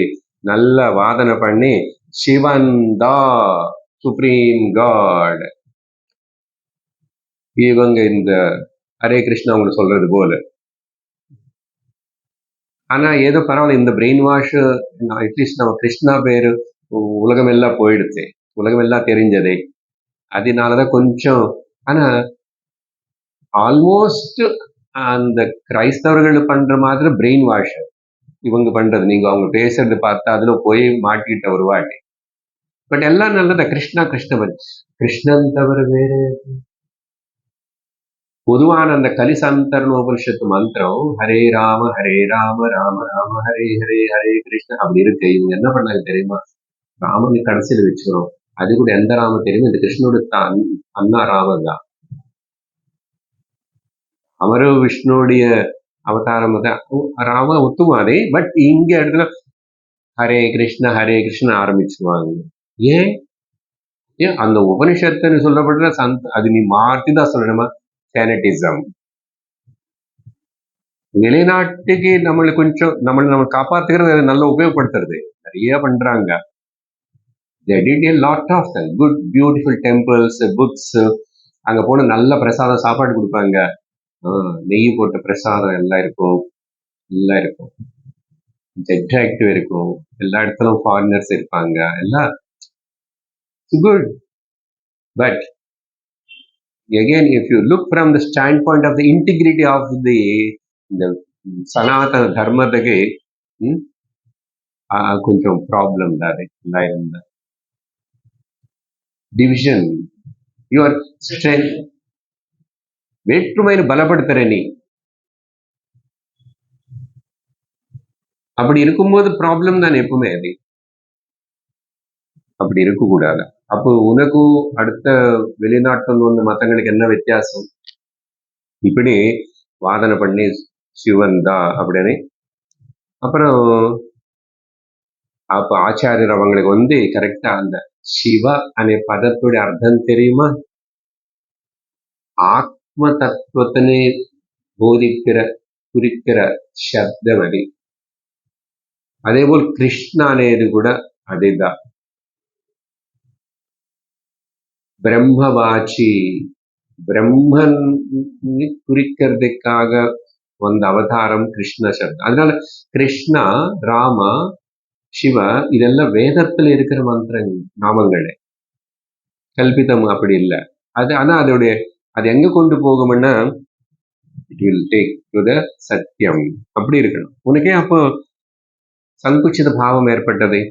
நல்ல வாதனை பண்ணி சிவன் தா சுப்ரீம் காட், இவங்க இந்த ஹரே கிருஷ்ணா அவங்க சொல்றது போல. ஆனா ஏதோ பரவாயில்ல, இந்த பிரெயின் வாஷ் அட்லீஸ்ட் நம்ம கிருஷ்ணா பேரு உலகம் எல்லாம் போயிடுச்சு, உலகம் எல்லாம் தெரிஞ்சதே, அதனாலதான் கொஞ்சம். ஆனா ஆல்மோஸ்ட் அந்த கிரைஸ்தவர்கள் பண்ற மாதிரி பிரெயின் வாஷ் இவங்க பண்றது. நீங்க அவங்க பேசுறது பார்த்தா அதுல போய் மாட்டிட்ட ஒரு வாட்டி. பட் எல்லாம் நல்லதா. கிருஷ்ணா கிருஷ்ணவன், கிருஷ்ணன் தவிர வேற பொதுவான அந்த கலிசந்தர்ண உபனிஷத்து மந்திரம் ஹரே ராம ராம ராம ஹரே ஹரே ஹரே கிருஷ்ணா அப்படி இருக்கு. இவங்க என்ன பண்ணாங்க தெரியுமா, ராமன் கடைசியில் வச்சுக்கிறோம். அது கூட எந்த ராம தெரியுமா, இந்த கிருஷ்ணோட அண்ணா ராமன் தான். அவரு விஷ்ணுடைய அவதாரம் தான். ராம ஒத்துவாதே. பட் இங்க இடத்துல ஹரே கிருஷ்ண ஆரம்பிச்சுவாங்க. ஏன் அந்த உபனிஷத்துன்னு சொல்லப்படுற அது நீ மாற்றிதான் சொல்லணுமா, சேனட்டிசம். வெளிநாட்டுக்கு நம்மளுக்கு கொஞ்சம் நம்ம காப்பாத்துக்கிறது, அது நல்லா உபயோகப்படுத்துறது நிறைய பண்றாங்க. They did a lot of good beautiful temples, books. அங்க போன நல்ல பிரசாதம் சாப்பாடு கொடுப்பாங்க, நெய் போட்ட பிரசாதம் எல்லாம் இருக்கும், எல்லாம் இருக்கும், அட்ராக்டிவ் இருக்கும். எல்லா இடத்துலும் ஃபாரினர்ஸ் இருப்பாங்க, எல்லாம் good. But again, if you look from the standpoint of the integrity of the சனாதன தர்மத்துக்கு கொஞ்சம் ப்ராப்ளம் தான் அது. டிவிஷன், யுவர் ஸ்ட்ரென்த், வேற்றுமையை பலப்படுத்துற நீ. அப்படி இருக்கும்போது ப்ராப்ளம் தான் எப்பவுமே. அது அப்படி இருக்கக்கூடாது. அப்போ உனக்கும் அடுத்த வெளிநாட்டு மத்தங்களுக்கு என்ன வித்தியாசம்? இப்படி வாதனை பண்ணி சிவன் தான் அப்படின்னு. அப்புறம் அப்ப ஆச்சாரியர் அவங்களுக்கு கரெக்டா அந்த சிவ அనే பதத்துடைய அர்த்தம் தெரியுமா? ஆத்ம தத்துவத்தினை போதிக்கிற குறிக்கிற சப்தம் அது. அதே போல் கிருஷ்ணா అనేది కూడా அதேதான். பிரம்மவாச்சி, பிரம்மன் குறிக்கிறதுக்காக வந்த அவதாரம் கிருஷ்ண சப்தம். அதனால கிருஷ்ணா, ராம, சிவ இதெல்லாம் வேதத்துல இருக்கிற மந்திரங்கள், நாமங்களே, கல்பிதம் அப்படி இல்லை அது. ஆனா அது எங்க கொண்டு போகும்னா it will take to the சத்தியம். அப்படி இருக்கணும். உனக்கே அப்போ சங்குச்சித பாவம் ஏற்பட்டது.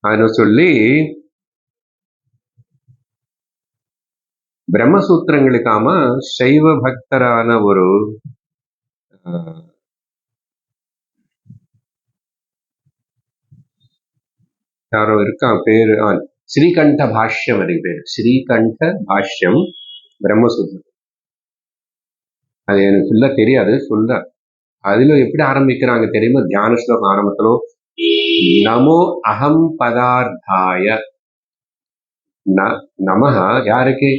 அதன்னு சொல்லி பிரம்மசூத்திரங்களுக்காம சைவ பக்தரான ஒரு யாரோ இருக்கா பேரு, ஸ்ரீகண்ட பாஷ்யம், அது பேரு ஸ்ரீகண்ட பாஷ்யம் பிரம்மசூத்திரம். அது எனக்கு ஃபுல்லா தெரியாது, சொல்ல. அதுல எப்படி ஆரம்பிக்கிறாங்க தெரியுமா? தியான ஸ்லோகம் ஆரம்பத்திலோ நமோ அகம் பதார்த்தாய நமஹ, யாருக்கு?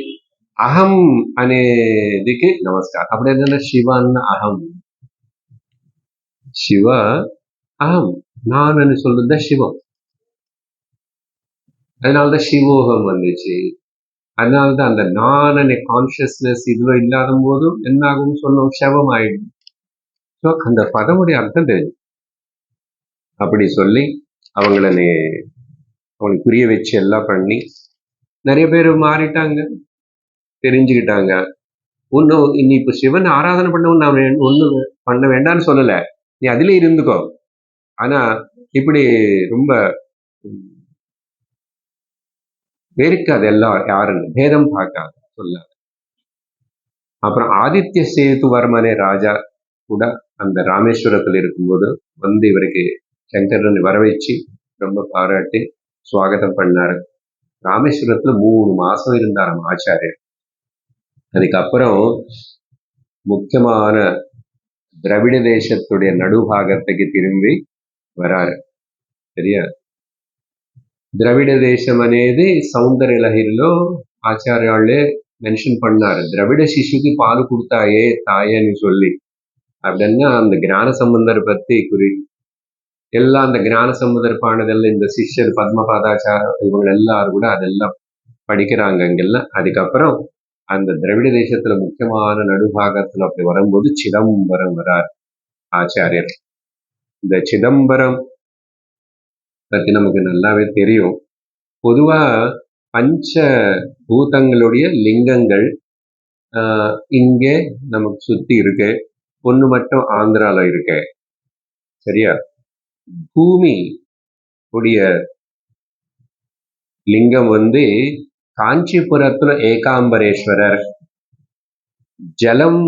அகம் అనేదికి நமஸ்கார். அப்படி என்ன? சிவன் அகம், சிவ அகம், நான் சொல்றது சிவம். அதனாலதான் சிவோகம் வந்துச்சு. அதனாலதான் அந்த நான் கான்சியஸ்னஸ் இதுல இல்லாத போதும் என்ன ஆகும் சொன்னோம், சவம் ஆயிடும். ஸோ அந்த பதமுடைய அர்த்தம் தெரியும். அப்படி சொல்லி அவங்களுக்கு புரிய வச்சு எல்லாம் பண்ணி நிறைய பேர் மாறிட்டாங்க, தெரிஞ்சுக்கிட்டாங்க. ஒன்னும் இனி இப்ப சிவன் ஆராதனை பண்ணவும் நான் ஒண்ணு பண்ண வேண்டாம்னு சொல்லல, நீ அதுல இருந்துக்கோ. ஆனா இப்படி ரொம்ப வெறுக்காது, எல்லாம் யாருன்னு பேதம் பார்க்காது, சொல்லாது. அப்புறம் ஆதித்ய சேதுவர்மனே ராஜா கூட அந்த ராமேஸ்வரத்தில் இருக்கும்போது இவருக்கு சங்கரன் வர வச்சு ரொம்ப பாராட்டி சுவாகத்தம் பண்ணாரு. ராமேஸ்வரத்துல 3 மாசம் இருந்தாராம் ஆச்சாரியர். அதுக்கப்புறம் முக்கியமான திராவிட தேசத்துடைய நடுபாகத்துக்கு திரும்பி வராரு. சரியா? ద్రవిడ దేశం అనేది సౌందర్య లహరిలో ఆచార్యాళ్ళే மென்ஷன் பண்ணாரு. திரவிட சிசுக்கு பால் கொடுத்தாயே தாயேன்னு சொல்லி அப்படின்னா அந்த ஞான சம்பந்தர் பத்தி எல்லாம் அந்த ஞான சம்பந்தர் பானதெல்லாம் இந்த சிஷ்யர் பத்மபாதாச்சார இவங்க எல்லாரும் கூட அதெல்லாம் படிக்கிறாங்க இங்கெல்லாம். அதுக்கப்புறம் அந்த திராவிட தேசத்துல முக்கியமான நடுபாகத்துல அப்படி வரும்போது சிதம்பரம் வரார் ஆச்சாரியர். இந்த சிதம்பரம் பத்தி நமக்கு நல்லாவே தெரியும். பொதுவா பஞ்ச பூதங்களுடைய லிங்கங்கள் இங்கே நமக்கு சுத்தி இருக்கு. ஒண்ணு மட்டும் ஆந்திரால இருக்கு. சரியா? பூமி உடைய லிங்கம் வந்து காஞ்சிபுரத்துல ஏகாம்பரேஸ்வரர். ஜலம்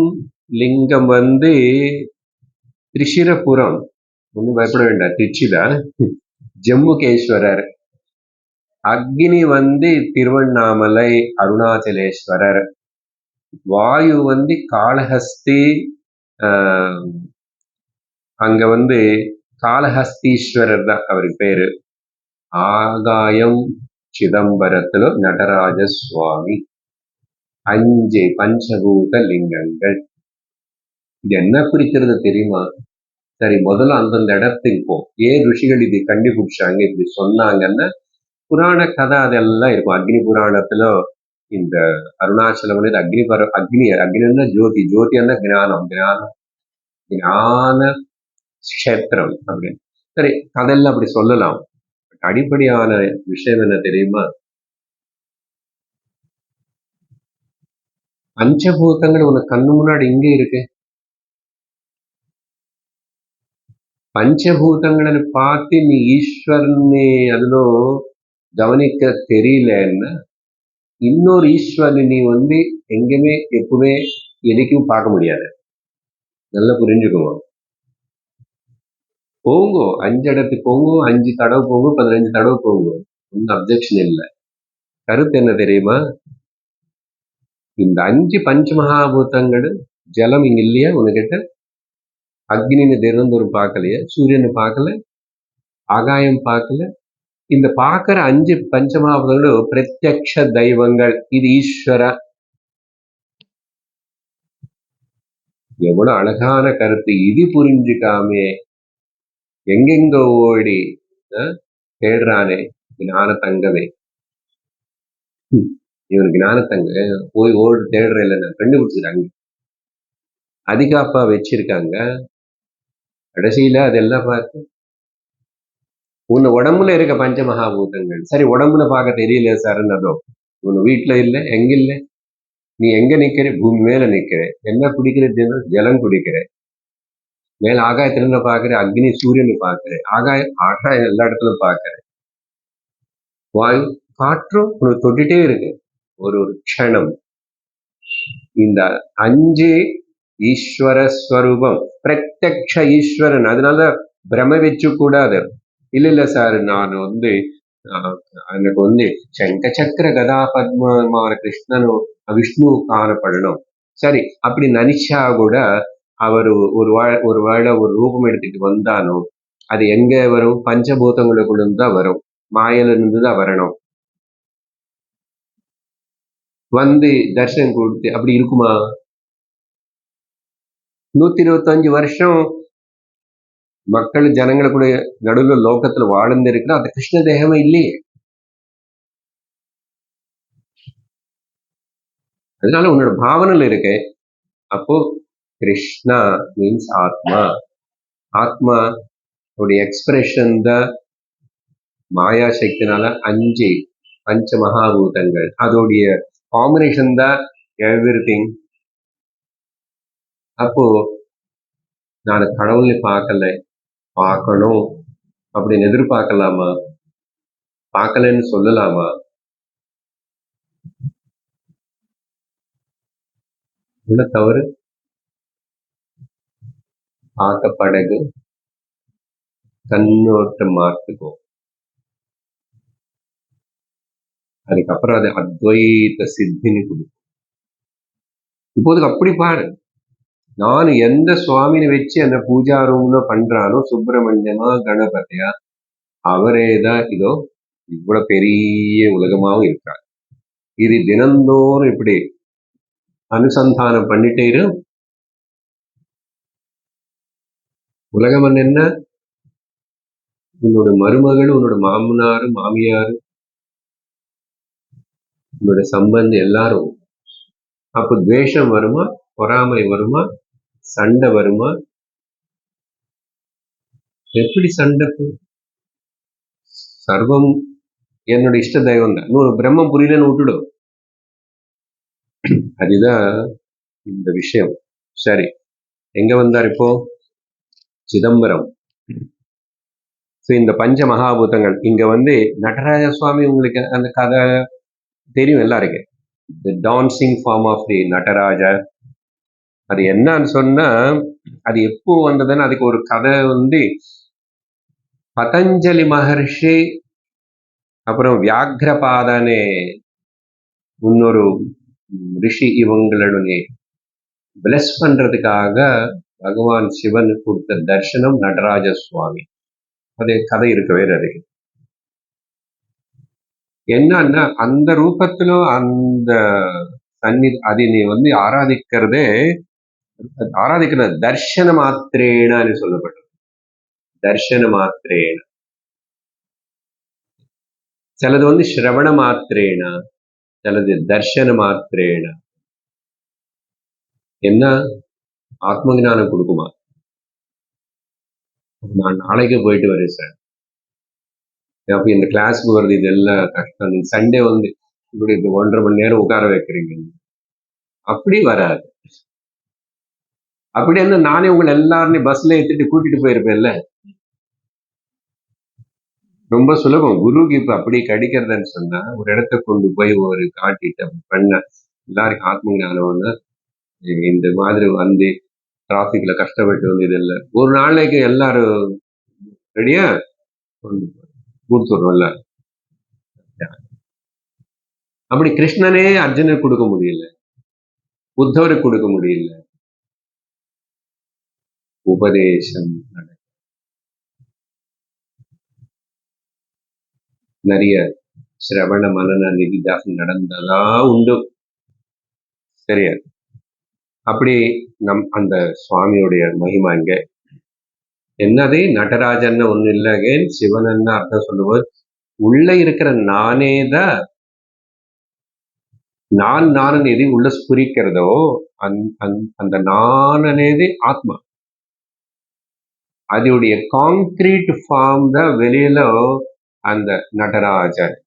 லிங்கம் வந்து திரிஷிரபுரம், ஒன்னும் பயப்பட வேண்டாம், திருச்சிதான், ஜம்முகேஸ்வரர். அக்னி வந்து திருவண்ணாமலை அருணாச்சலேஸ்வரர். வாயு வந்து காளஹஸ்தி, அங்க வந்து காளஹஸ்தீஸ்வரர் தான் அவருக்கு பேரு. ஆகாயம் சிதம்பரத்துல நடராஜ சுவாமி. 5 பஞ்சபூத லிங்கங்கள். இது என்ன குறிக்கிறது தெரியுமா? சரி, முதல்ல அந்தந்த இடத்துக்கு போ. ஏன் ருஷிகள் இது கண்டுபிடிச்சாங்க, இப்படி சொன்னாங்கன்னா புராண கதை அதெல்லாம் இருக்கும். அக்னி புராணத்துல இந்த அருணாச்சலம் வந்து அக்னின்னா ஜோதி, ஜோதின்னா ஞானம், ஞான கஷேத்திரம் அப்படின்னு. சரி, கதையெல்லாம் அப்படி சொல்லலாம். அடிப்படையான விஷயம் என்ன தெரியுமா? பஞ்சபூதங்கள் உனக்கு கண்ணு முன்னாடி இங்கே இருக்கு. பஞ்சபூதங்களை பார்த்து நீ ஈஸ்வரனை அதுல கவனிக்க தெரியலன்னா இன்னொரு ஈஸ்வரனை நீ வந்து எங்கேயுமே எப்பவுமே எதைக்கும் பார்க்க முடியாது. நல்லா புரிஞ்சுக்குவோம். போங்க, 5 இடத்துக்கு போங்க, 5 தடவை போங்க, 15 தடவை போங்க, ஒன்றும் அப்ஜெக்ஷன் இல்லை. கருத்து என்ன தெரியுமா? இந்த 5 பஞ்சமகாபூதங்கள், ஜலம் இங்க இல்லையா உனக்கிட்ட? அக்னின்னு தினந்தோறும் பார்க்கலையா? சூரியனை பார்க்கல, ஆகாயம் பார்க்கல. இந்த பார்க்கிற 5 பஞ்சமகாபூதங்களும் பிரத்யக்ஷ தெய்வங்கள். இது ஈஸ்வர. எவ்வளவு அழகான கருத்து! இது புரிஞ்சுக்காமே எங்கெங்க ஓடி தேடுறானே ஞான தங்கமே. இவனுக்கு ஞான தங்க போய் ஓடி தேடுற இல்லைன்னா கண்டுபிடிச்சிருக்காங்க, அதிகாப்பா வச்சிருக்காங்க. கடைசியில அதெல்லாம் பார்த்து உன்னை உடம்புல இருக்க பஞ்சமகாபூதங்கள். சரி, உடம்புல பார்க்க தெரியல சார்ன்னதோ, உன் வீட்டுல இல்லை, எங்க இல்லை, நீ எங்க நிக்கிற? பூமி மேல நிக்கிற. என்ன குடிக்கிறது? ஜலம் குடிக்கிற. மேல ஆகாயத்துல பாக்குற, அக்னி சூரியனை பாக்குற, ஆகாயம் எல்லா இடத்துலயும் பாக்குற. வாயு காற்றும் உனக்கு தொட்டுட்டே இருக்கு ஒரு க்ஷணம். இந்த 5 ஈஸ்வர ஸ்வரூபம், பிரத்யக்ஷ ஈஸ்வரன். அதனால பிரம வச்சு கூடாது. இல்ல சார், நான் வந்து எனக்கு வந்து சங்க சக்கர கதா பத்மமான கிருஷ்ணனும் விஷ்ணு காணப்படணும். சரி, அப்படி நினைச்சா கூட அவர் ஒரு வேளை ஒரு ரூபம் எடுத்துட்டு வந்தாலும் அது எங்க வரும்? பஞ்சபூதங்களுக்குள்ள தான் வரும், மாயில இருந்து தான் வரணும். வந்து தர்ஷனம் கொடுத்து அப்படி இருக்குமா? 125 வருஷம் மக்கள் ஜனங்களுடைய நடுவில் லோகத்துல வாழ்ந்து இருக்கிற அந்த கிருஷ்ண தேகமே இல்லையே. அதனால உன்னோட பாவனையில் இருக்கு. அப்போ கிருஷ்ணா மீன்ஸ் ஆத்மா. ஆத்மா உடைய எக்ஸ்பிரஷன் தான் மாயா சக்தினால 5 பஞ்ச மகாபூதங்கள். அதோடைய காம்பினேஷன் தான் எவ்ரிதிங். அப்போ நான் கடவுளை பார்க்கல, பார்க்கணும் அப்படின்னு எதிர்பார்க்கலாமா? பார்க்கலன்னு சொல்லலாமா? உள்ள தவறு. பார்க்க படகு கண்ணோட்டம் மாற்றுக்கோ. அதுக்கப்புறம் அது அத்வைத சித்தின்னு கொடுக்கும். இப்போதுக்கு அப்படி பாரு. நான் எந்த சுவாமியை வச்சு அந்த பூஜா ரூம்ல பண்றானோ, சுப்பிரமணியமா கணபதியா, அவரே தான் இதோ இவ்வளவு பெரிய உலகமாவும் இருக்கார். இது தினந்தோறும் இப்படி அனுசந்தானம் பண்ணிட்டே இரு. உலகம் என்ன? உன்னோட மருமகள், உன்னோட மாமனாரு, மாமியாரு, உன்னோட சம்பந்தி எல்லாரும். அப்ப துவேஷம் வருமா? பொறாமை வருமா? சண்டை வருமா? எப்படி சண்டை? சர்வம் என்னோட இஷ்ட தெய்வம் தான். இன்னொரு பிரம்மம் புரியலன்னு விட்டுடும். அதுதான் இந்த விஷயம். சரி, எங்க வந்தார் இப்போ? சிதம்பரம். இந்த பஞ்ச மகாபூதங்கள் இங்க நடராஜ சுவாமி, உங்களுக்கு அந்த கதை தெரியும் எல்லாருக்கும். The dancing form of the Nataraja. அது என்னன்னு சொன்னா, அது எப்போ வந்ததுன்னு அதுக்கு ஒரு கதை பதஞ்சலி மகர்ஷி அப்புறம் வியாக்ரபாதனே இன்னொரு ரிஷி இவங்களுடைய பிளஸ் பண்றதுக்காக பகவான் சிவன் கொடுத்த தர்சனம் நடராஜ சுவாமி. அது கதை இருக்கவே அதுக்கு என்னன்னா, அந்த ரூபத்திலும் அந்த அதை நீ ஆராதிக்கிறதே தர்ஷன மாத்திரேன்னு சொல்லப்பட்டது. தர்ஷன மாத்திரேன. சிலது ஸ்ரவண மாத்திரேனா, சிலது தர்ஷன மாத்திரேனா. என்ன ஆத்ம ஞானம் கொடுக்குமா? நான் நாளைக்கு போயிட்டு வரேன் சார், அப்ப இந்த கிளாஸ்க்கு வருது, இதெல்லாம் கஷ்டம். நீங்க சண்டே இப்படி 1.5 மணி நேரம் உட்கார வைக்கிறீங்க. அப்படி வராது. அப்படி என்ன, நானே உங்களை எல்லாரும் பஸ்ல ஏற்றிட்டு கூட்டிட்டு போயிருப்பேன்ல. ரொம்ப சுலபம். குருவுக்கு இப்ப அப்படி கிடைக்கிறதுன்னு சொன்னா, ஒரு இடத்த கொண்டு போய் ஒரு காட்டிட்டு அப்படி பண்ண எல்லாருக்கும் ஆத்ம ஞானம் இந்த மாதிரி டிராபிக்ல கஷ்டப்பட்டு இது இல்லை. ஒரு நாளைக்கு எல்லாரும் ரெடியா கொடுத்துடுறோம்ல. அப்படி கிருஷ்ணனே அர்ஜுனுக்கு கொடுக்க முடியல, உத்தவருக்கு கொடுக்க முடியல. உபதேசம் நிறைய சிரவண மனன நிதிதாசம் நடந்ததா உண்டு. சரியா? அப்படி அந்த சுவாமியுடைய மகிமா இங்க என்னது? நடராஜன் ஒண்ணு இல்லை, அகேன் சிவன் அர்த்தம் சொல்லுவது உள்ள இருக்கிற நானேதான். நான் எது உள்ள ஸ்புரிக்கிறதோ அந்த நான் అనేది ஆத்மா. அதோடைய கான்கிரீட் ஃபார்ம் தான் வெளியில அந்த நடராஜன்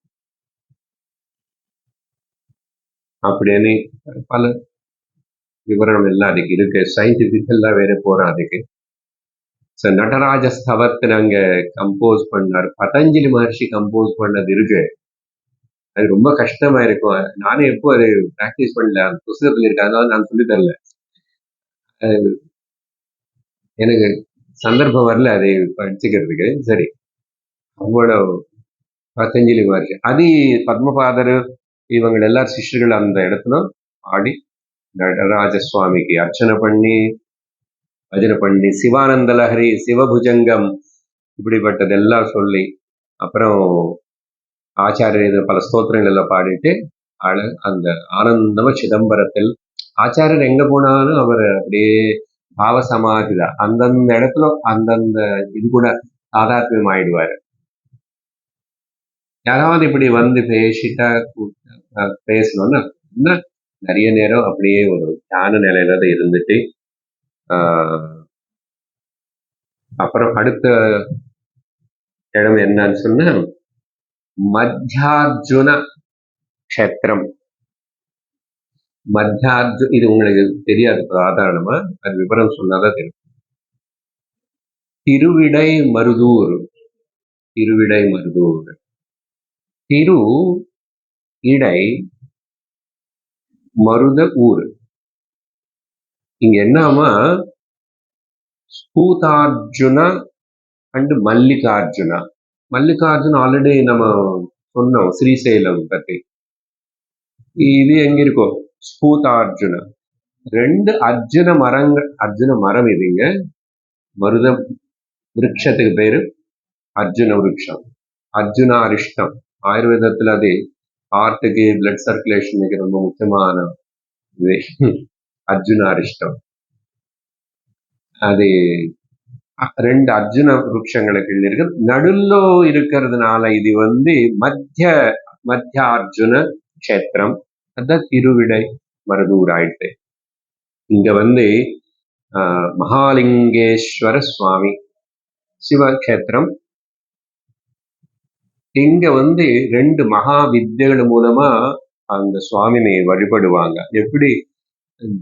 அப்படின்னு பல விவரணம் எல்லாம் அதுக்கு இருக்கு. சயின்டிபிக் எல்லாம் வேற போறோம் அதுக்கு. நடராஜ ஸ்தவத்தை அங்க கம்போஸ் பண்ணார். பதஞ்சலி மகர்ஷி கம்போஸ் பண்ணது இருக்கு. அது ரொம்ப கஷ்டமா இருக்கும். நானே எப்போ அது பிராக்டிஸ் பண்ணல, புத்தகத்துல இருக்கு, அதனால நான் சொல்லி தரல. எனக்கு சந்தர்ப்பம் வரல அதை படிச்சுக்கிறதுக்கு. சரி, அவ்வளவு பதஞ்சலி மகர்ஷி அது பத்மபாதர் இவங்க எல்லாரும் சிஷ்யர்கள் அந்த இடத்துல ஆடி நடராஜ சுவாமிக்கு அர்ச்சனை பண்ணி பஜனை பண்ணி சிவானந்த லஹரி, சிவபுஜங்கம் இப்படிப்பட்டதெல்லாம் சொல்லி அப்புறம் ஆச்சாரியர் பல ஸ்தோத்திரங்கள் எல்லாம் பாடிட்டு அந்த ஆனந்தம சிதம்பரத்தில் ஆச்சாரியர் எங்க போனாலும் அவர் அப்படியே பாவ சமாதிதான். அந்தந்த இடத்துல அந்தந்த இது கூட சாதாத்மியம் ஆயிடுவாரு. யாராவது இப்படி பேசிட்டா பேசணும்னா நிறைய நேரம் அப்படியே ஒரு தியான நிலையில தான் இருந்துட்டு அப்புறம் அடுத்த இடம் என்னன்னு சொன்ன மத்தியார்ஜுன க்ஷேத்திரம். இது உங்களுக்கு தெரியாது சாதாரணமா, அது விவரம் சொன்னாதான் தெரியும். திருவிடை மருதூர். திரு இடை மருத ஊர். இங்க என்னமா ஸ்பூதார்ஜுனா அண்ட் மல்லிகார்ஜுனா. ஆல்ரெடி நம்ம சொன்னோம் ஸ்ரீசைலம் பத்தி. இது எங்க இருக்கும்? ஸ்பூதார்ஜுனா. 2 அர்ஜுன மரம் இதுங்க. மருத விருட்சத்துக்கு பேரு அர்ஜுன விருட்சம். அர்ஜுனாரிஷ்டம். ஆயுர்வேதத்துல அது ஹார்ட்டுக்கு, பிளட் சர்க்குலேஷனுக்கு ரொம்ப முக்கியமான இது. அர்ஜுனாரிஷ்டம். அது 2 அர்ஜுன விருட்சங்களுக்கு இருக்கு. நடுల్లో இருக்கிறதுனால இது மத்தியார்ஜுன க்ஷேத்திரம். அதான் திருவிடை மருதூர் ஆயிட்டு. இங்க மகாலிங்கேஸ்வர சுவாமி சிவக்ஷேத்திரம். இங்க 2 மகா வித்யைகள் மூலமா அந்த சுவாமினை வழிபடுவாங்க. எப்படி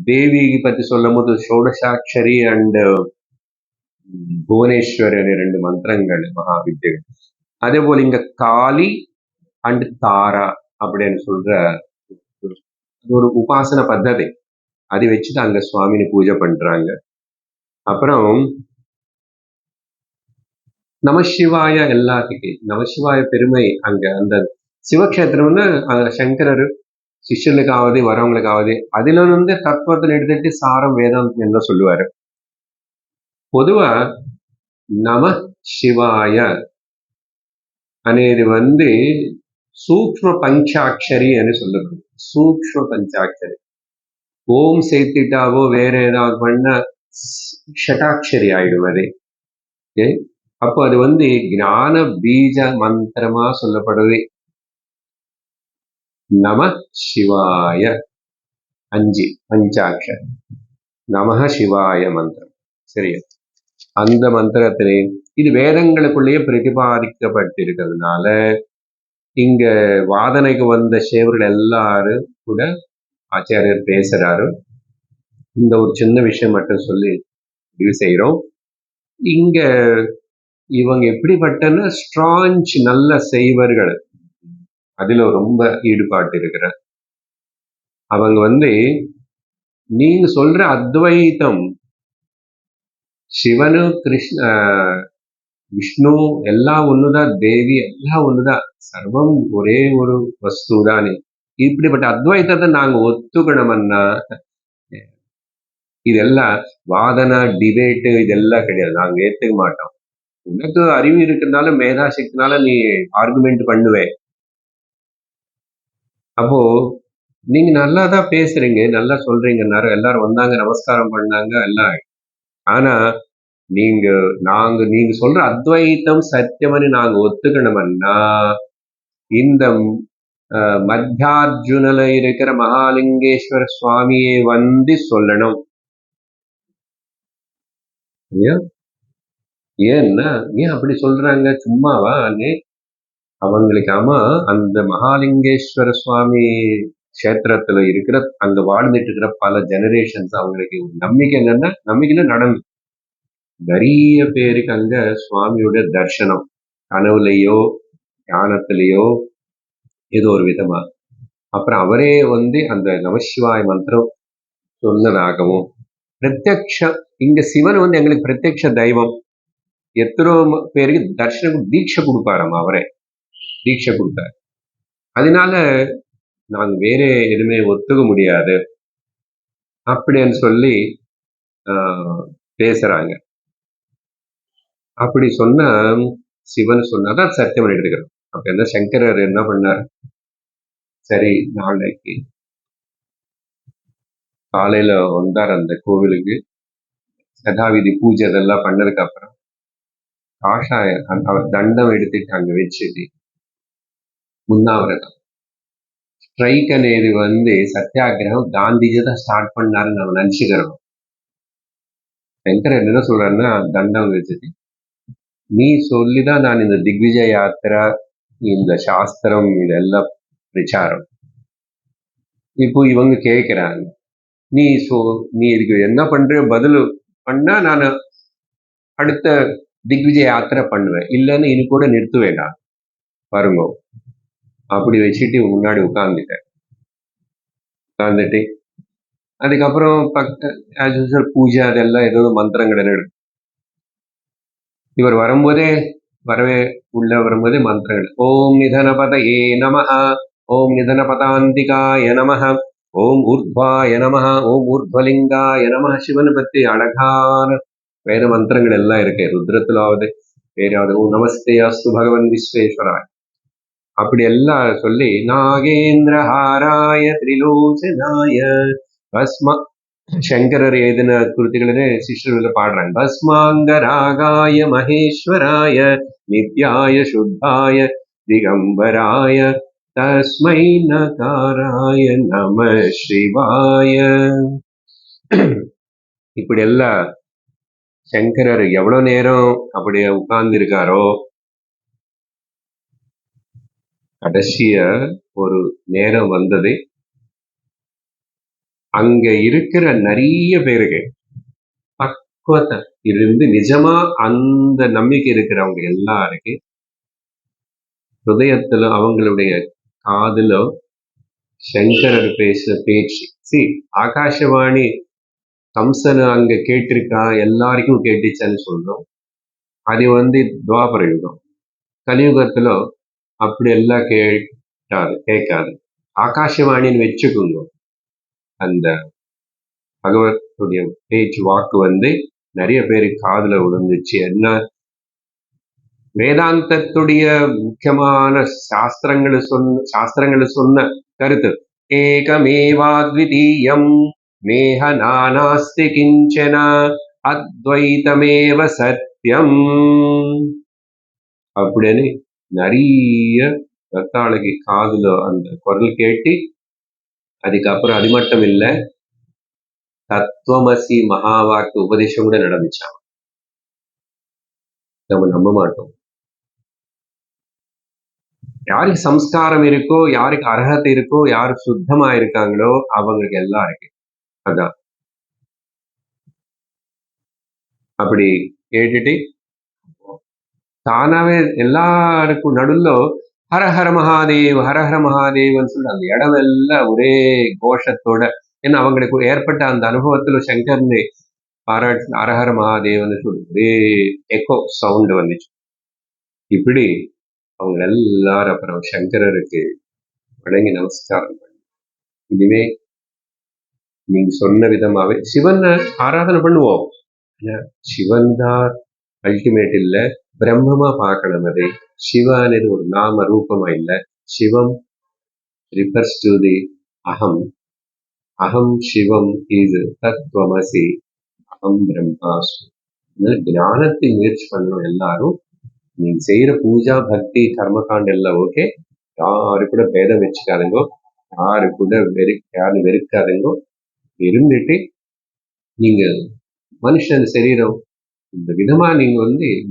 தேவி பத்தி சொல்லும் போது ஷோடசாட்சரி அண்ட் புவனேஸ்வரர் 2 மந்திரங்கள் மகா வித்யைகள். அதே போல இங்க காளி அண்ட் தாரா அப்படின்னு சொல்ற ஒரு உபாசன பத்ததி. அதை வச்சுட்டு அங்க சுவாமினை பூஜை பண்றாங்க. அப்புறம் நமசிவாய எல்லாத்துக்கும் நமசிவாய பெருமை அங்க அந்த சிவக்ஷேத்திரம்னு சங்கரர் சிஷ்யர்களுக்காவது வரவங்களுக்காவது அதுல தத்துவத்தில் எடுத்துட்டு சாரம் வேதாந்தம் என்ன சொல்லுவாரு. பொதுவா நம சிவாய అనేది சூக்ஷ்ம பஞ்சாட்சரி சொல்லுறது. சூக்ஷ்ம பஞ்சாட்சரி. ஓம் சேர்த்திட்டாவோ வேற ஏதாவது பண்ண ஷட்டாட்சரி ஆயிடுவது. அப்போ அது ஞான பீஜ மந்திரமா சொல்லப்படுது. நம சிவாய 5 பஞ்சாட்சரி. நம சிவாய மந்திரம். சரியா? அந்த மந்திரத்திலே இது வேதங்களுக்குள்ளேயே பிரதிபாதிக்கப்பட்டிருக்கிறதுனால இங்க வாதனைக்கு வந்த சேவர்கள் எல்லாரும் கூட ஆச்சாரியர் பேசுறாரு. இந்த ஒரு சின்ன விஷயம் மட்டும் சொல்லி இது செய்யறோம். இங்க இவங்க எப்படிப்பட்டன்னு ஸ்ட்ராஞ்ச் நல்ல செய்வர்கள், அதுல ரொம்ப ஈடுபாட்டு இருக்கிற அவங்க நீங்க சொல்ற அத்வைத்தம் சிவனு கிருஷ்ண விஷ்ணு எல்லாம் ஒண்ணுதான், தேவி எல்லாம் ஒண்ணுதான், சர்வம் ஒரே ஒரு வஸ்து தானே. இப்படிப்பட்ட அத்வைத்தத்தை நாங்க ஒத்துக்கணும்னா இதெல்லாம் வாதனா டிபேட்டு இதெல்லாம் கிடையாது. நாங்க ஏத்துக்க மாட்டோம். உனக்கு அறிவு இருக்கிறதுனால மேதா சக்தினால நீ ஆர்குமெண்ட் பண்ணுவேன். அப்போ நீங்க நல்லா தான் பேசுறீங்க, நல்லா சொல்றீங்க, எல்லாரும் வந்தாங்க, நமஸ்காரம் பண்ணாங்க எல்லாம். ஆனா நீங்க சொல்ற அத்வைத்தம் சத்தியம்னு நாங்க ஒத்துக்கணும்னா இந்த மத்தியார்ஜுனல இருக்கிற மகாலிங்கேஸ்வர சுவாமியை சொல்லணும். ஏன்னா ஏன் அப்படி சொல்றாங்க? சும்மாவா? அவங்களுக்கு ஆமா அந்த மகாலிங்கேஸ்வர சுவாமி கஷேத்திரத்துல இருக்கிற அங்க வாழ்ந்துட்டு இருக்கிற பல ஜெனரேஷன்ஸ் அவங்களுக்கு நம்பிக்கை என்னன்னா, நம்பிக்கையில நடந்து நிறைய பேருக்கு அங்க சுவாமியோட தர்சனம் கனவுலையோ ஞானத்திலேயோ ஏதோ ஒரு விதமா. அப்புறம் அவரே அந்த நமசிவாய மந்திரம் சொன்னதாகவும் பிரத்யக்ஷம் இங்க சிவன் எங்களுக்கு பிரத்யக்ஷ தெய்வம். எத்தனோ பேருக்கு தர்ஷனம் தீட்சை கொடுப்பாராம். அவரே தீட்சை கொடுத்தார். அதனால நாங்க வேற எதுவுமே ஒத்துக்க முடியாது அப்படின்னு சொல்லி பேசுறாங்க. அப்படி சொன்னா சிவன் சொன்னாதான் சத்தியம் எடுத்துக்கிறோம். அப்ப என்ன சங்கரர் என்ன பண்ணார்? சரி, நாளைக்கு காலையில வந்தார் அந்த கோவிலுக்கு. சதாவிதி பூஜை அதெல்லாம் பண்ணதுக்கு அப்புறம் காஷாயம் அவர் தண்டம் எடுத்துட்டு அங்க வச்சுட்டு உண்ணாவிரதம் ஸ்ட்ரைக் అనేది சத்தியாகிரகம் காந்திஜி தான் ஸ்டார்ட் பண்ணாருன்னு நம்ம நினைச்சுக்கிறோம். சங்கரர் என்ன சொல்றாருன்னா, தண்டம் வச்சுட்டு நீ சொல்லிதான் நான் இந்த திக்விஜய யாத்திரா, இந்த சாஸ்திரம், இதெல்லாம் பிரச்சாரம். இப்போ இவங்க கேட்கிறாங்க, நீ இதுக்கு என்ன பண்ற பதில் பண்ணா நான் அடுத்த திக்விஜய யாத்திரை பண்ணுவேன், இல்லைன்னு இனி கூட நிறுத்துவேன் நான் பாருங்க. அப்படி வச்சுட்டு முன்னாடி உட்கார்ந்துட்டு அதுக்கப்புறம் பூஜை அதெல்லாம் ஏதோ மந்திரங்கள் எடுக்கும். இவர் வரும்போதே மந்திரங்கள். ஓம் நிதனபதயே நமஹ, ஓம் நிதனபதாந்திகாய நமஹ, ஓம் ஊர்த்வாய நம, ஓம் ஊர்த்வலிங்காய நம. சிவனை பத்தி அழகான வேத மந்திரங்கள் எல்லாம் இருக்கு. ருத்ரத்திலாவது வேறாவது ஓம் நமஸ்தே அஸ்து பகவன் விஸ்வேஸ்வராய் அப்படி எல்லாம் சொல்லி நாகேந்திரஹாராய திரிலோச்சனாய பஸ்ம சங்கரர் எழுதின கிருதிகளே சிஷ்யர்கள் பாடுறாங்க. பஸ்மாங்கராகாய மகேஸ்வராய நித்யாய சுத்தாய திகம்பராய தஸ்மை நகாராய நம சிவாய. இப்படி எல்லாம் சங்கரர் எவ்வளவு நேரம் அப்படி உட்கார்ந்து இருக்காரோ, கடைசிய ஒரு நேரம் வந்தது. அங்க இருக்கிற நிறைய பேருக்கு பக்குவத்தை இருந்து நிஜமா அந்த நம்பிக்கை இருக்கிறவங்க எல்லாருக்கு ஹிருதயத்துல அவங்களுடைய காதுல சங்கரர் பேசுற பேச்சு ஆகாசவாணி கம்சன் அங்க கேட்டிருக்கா, எல்லாருக்கும் கேட்டுச்சான்னு சொல்றோம். அது துவாபர யுகம். கலியுகத்துல அப்படி எல்லாம் கேட்காது. ஆகாசவாணின்னு வச்சுக்கோங்க. அந்த பகவத்துடைய பேச்சு வாக்கு நிறைய பேருக்கு காதுல விழுந்துச்சு. என்ன வேதாந்தத்துடைய முக்கியமான சாஸ்திரங்களை சொன்ன கருத்து ஏகமேவாத்விதீயம் நேஹ நானாஸ்தி கிஞ்சன அத்வைதமேவ சத்தியம் அப்படின்னு நிறைய பக்தாளுக்கு காதுல அந்த குரல் கேட்டு, அதுக்கப்புறம் அது மட்டும் இல்ல, தத்துவமசி மகாவாக்கு உபதேசம் கூட நடந்துச்சான். நம்ம நம்ப மாட்டோம். யாருக்கு சம்ஸ்காரம் இருக்கோ, யாருக்கு அர்ஹத்தை இருக்கோ, யாரு சுத்தமா இருக்காங்களோ அவங்களுக்கு எல்லாம் இருக்கு. அதான் அப்படி கேட்டுட்டு தானாவே எல்லாருக்கும் நடுல ஹரஹர மகாதேவ் ஹரஹர மகாதேவன் சொல்லி அந்த இடம் எல்லாம் ஒரே கோஷத்தோட, ஏன்னா அவங்களுக்கு ஏற்பட்ட அந்த அனுபவத்துல சங்கர்னு பாராட்டு ஹரஹர மகாதேவன் சொல்லி ஒரே எக்கோ சவுண்ட் வந்துச்சு. இப்படி அவங்க எல்லாரும் அப்புறம் சங்கரருக்கு வணங்கி நமஸ்காரம் பண்ணி, இனிமே நீங்க சொன்ன விதமாவே சிவனை ஆராதனை பண்ணுவோம். சிவன் தான் அல்டிமேட் இல்ல, பிரம்மமா பார்க்கணும். அதை சிவானது ஒரு நாம ரூபமா இல்ல. சிவம் ரிஃபர்ஸ் டு தி அகம். அகம் சிவம் இது தத்துவமசி அகம் பிரம்மாசு. ஞானத்தை முயற்சி பண்ணணும் எல்லாரும். நீங்க செய்யற பூஜா பக்தி கர்மகாண்ட எல்லாம் ஓகே. யாரு கூட பேதம் வச்சுக்காதுங்கோ, யாரு கூட யாரும் வெறுக்காதுங்கோ. இருந்துட்டு நீங்க மனுஷன் சரீரம் இந்த விதமா நீங்க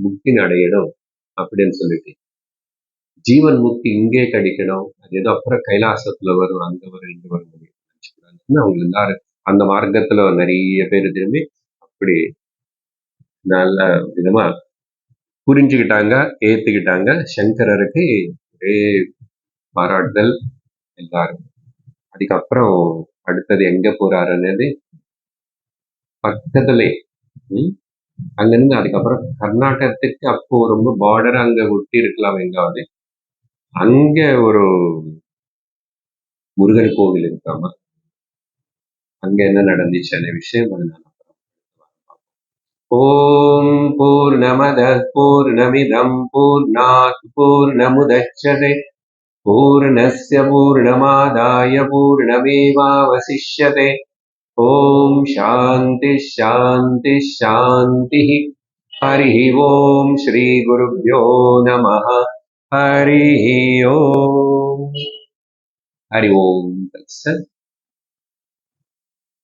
முக்தி அடையணும் அப்படின்னு சொல்லிட்டு, ஜீவன் முக்தி இங்கே கிடைக்கணும், அது ஏதோ அப்புறம் கைலாசத்துல வரும், அங்க வரும், இங்க வரும் நினைச்சுக்கூடாதுன்னு அவங்க எல்லாரும் அந்த மார்க்கத்துல நிறைய பேர் திரும்பி அப்படி நல்ல விதமா புரிஞ்சுக்கிட்டாங்க, ஏத்துக்கிட்டாங்க. சங்கரருக்கு ஒரே பாராட்டுதல் எல்லாரும். அதுக்கப்புறம் அடுத்தது எங்க போறாருன்னது பக்கத்திலே அங்கிருந்து அதுக்கப்புறம் கர்நாடகத்துக்கு அப்போ ரொம்ப பார்டர் அங்க ஒட்டி இருக்கலாம் எங்காவது. அங்க ஒரு முருகன் கோவில் இருக்காம, அங்க என்ன நடந்துச்சு அந்த விஷயம் அதனால ஓம் பூர்ணமத பூர்ணமிதம் பூர்ணாத் பூர்ணமுதச்யதே பூர்ணஸ்ய பூர்ணமாதாய பூர்ணமேவாவசிஷ்யதே. ஓம் சாந்தி சாந்தி சாந்தி. ஹரி ஓம் ஸ்ரீ குருப்யோ நமः. ஹரி ஓம். ஹரி ஓம் தத்சத்.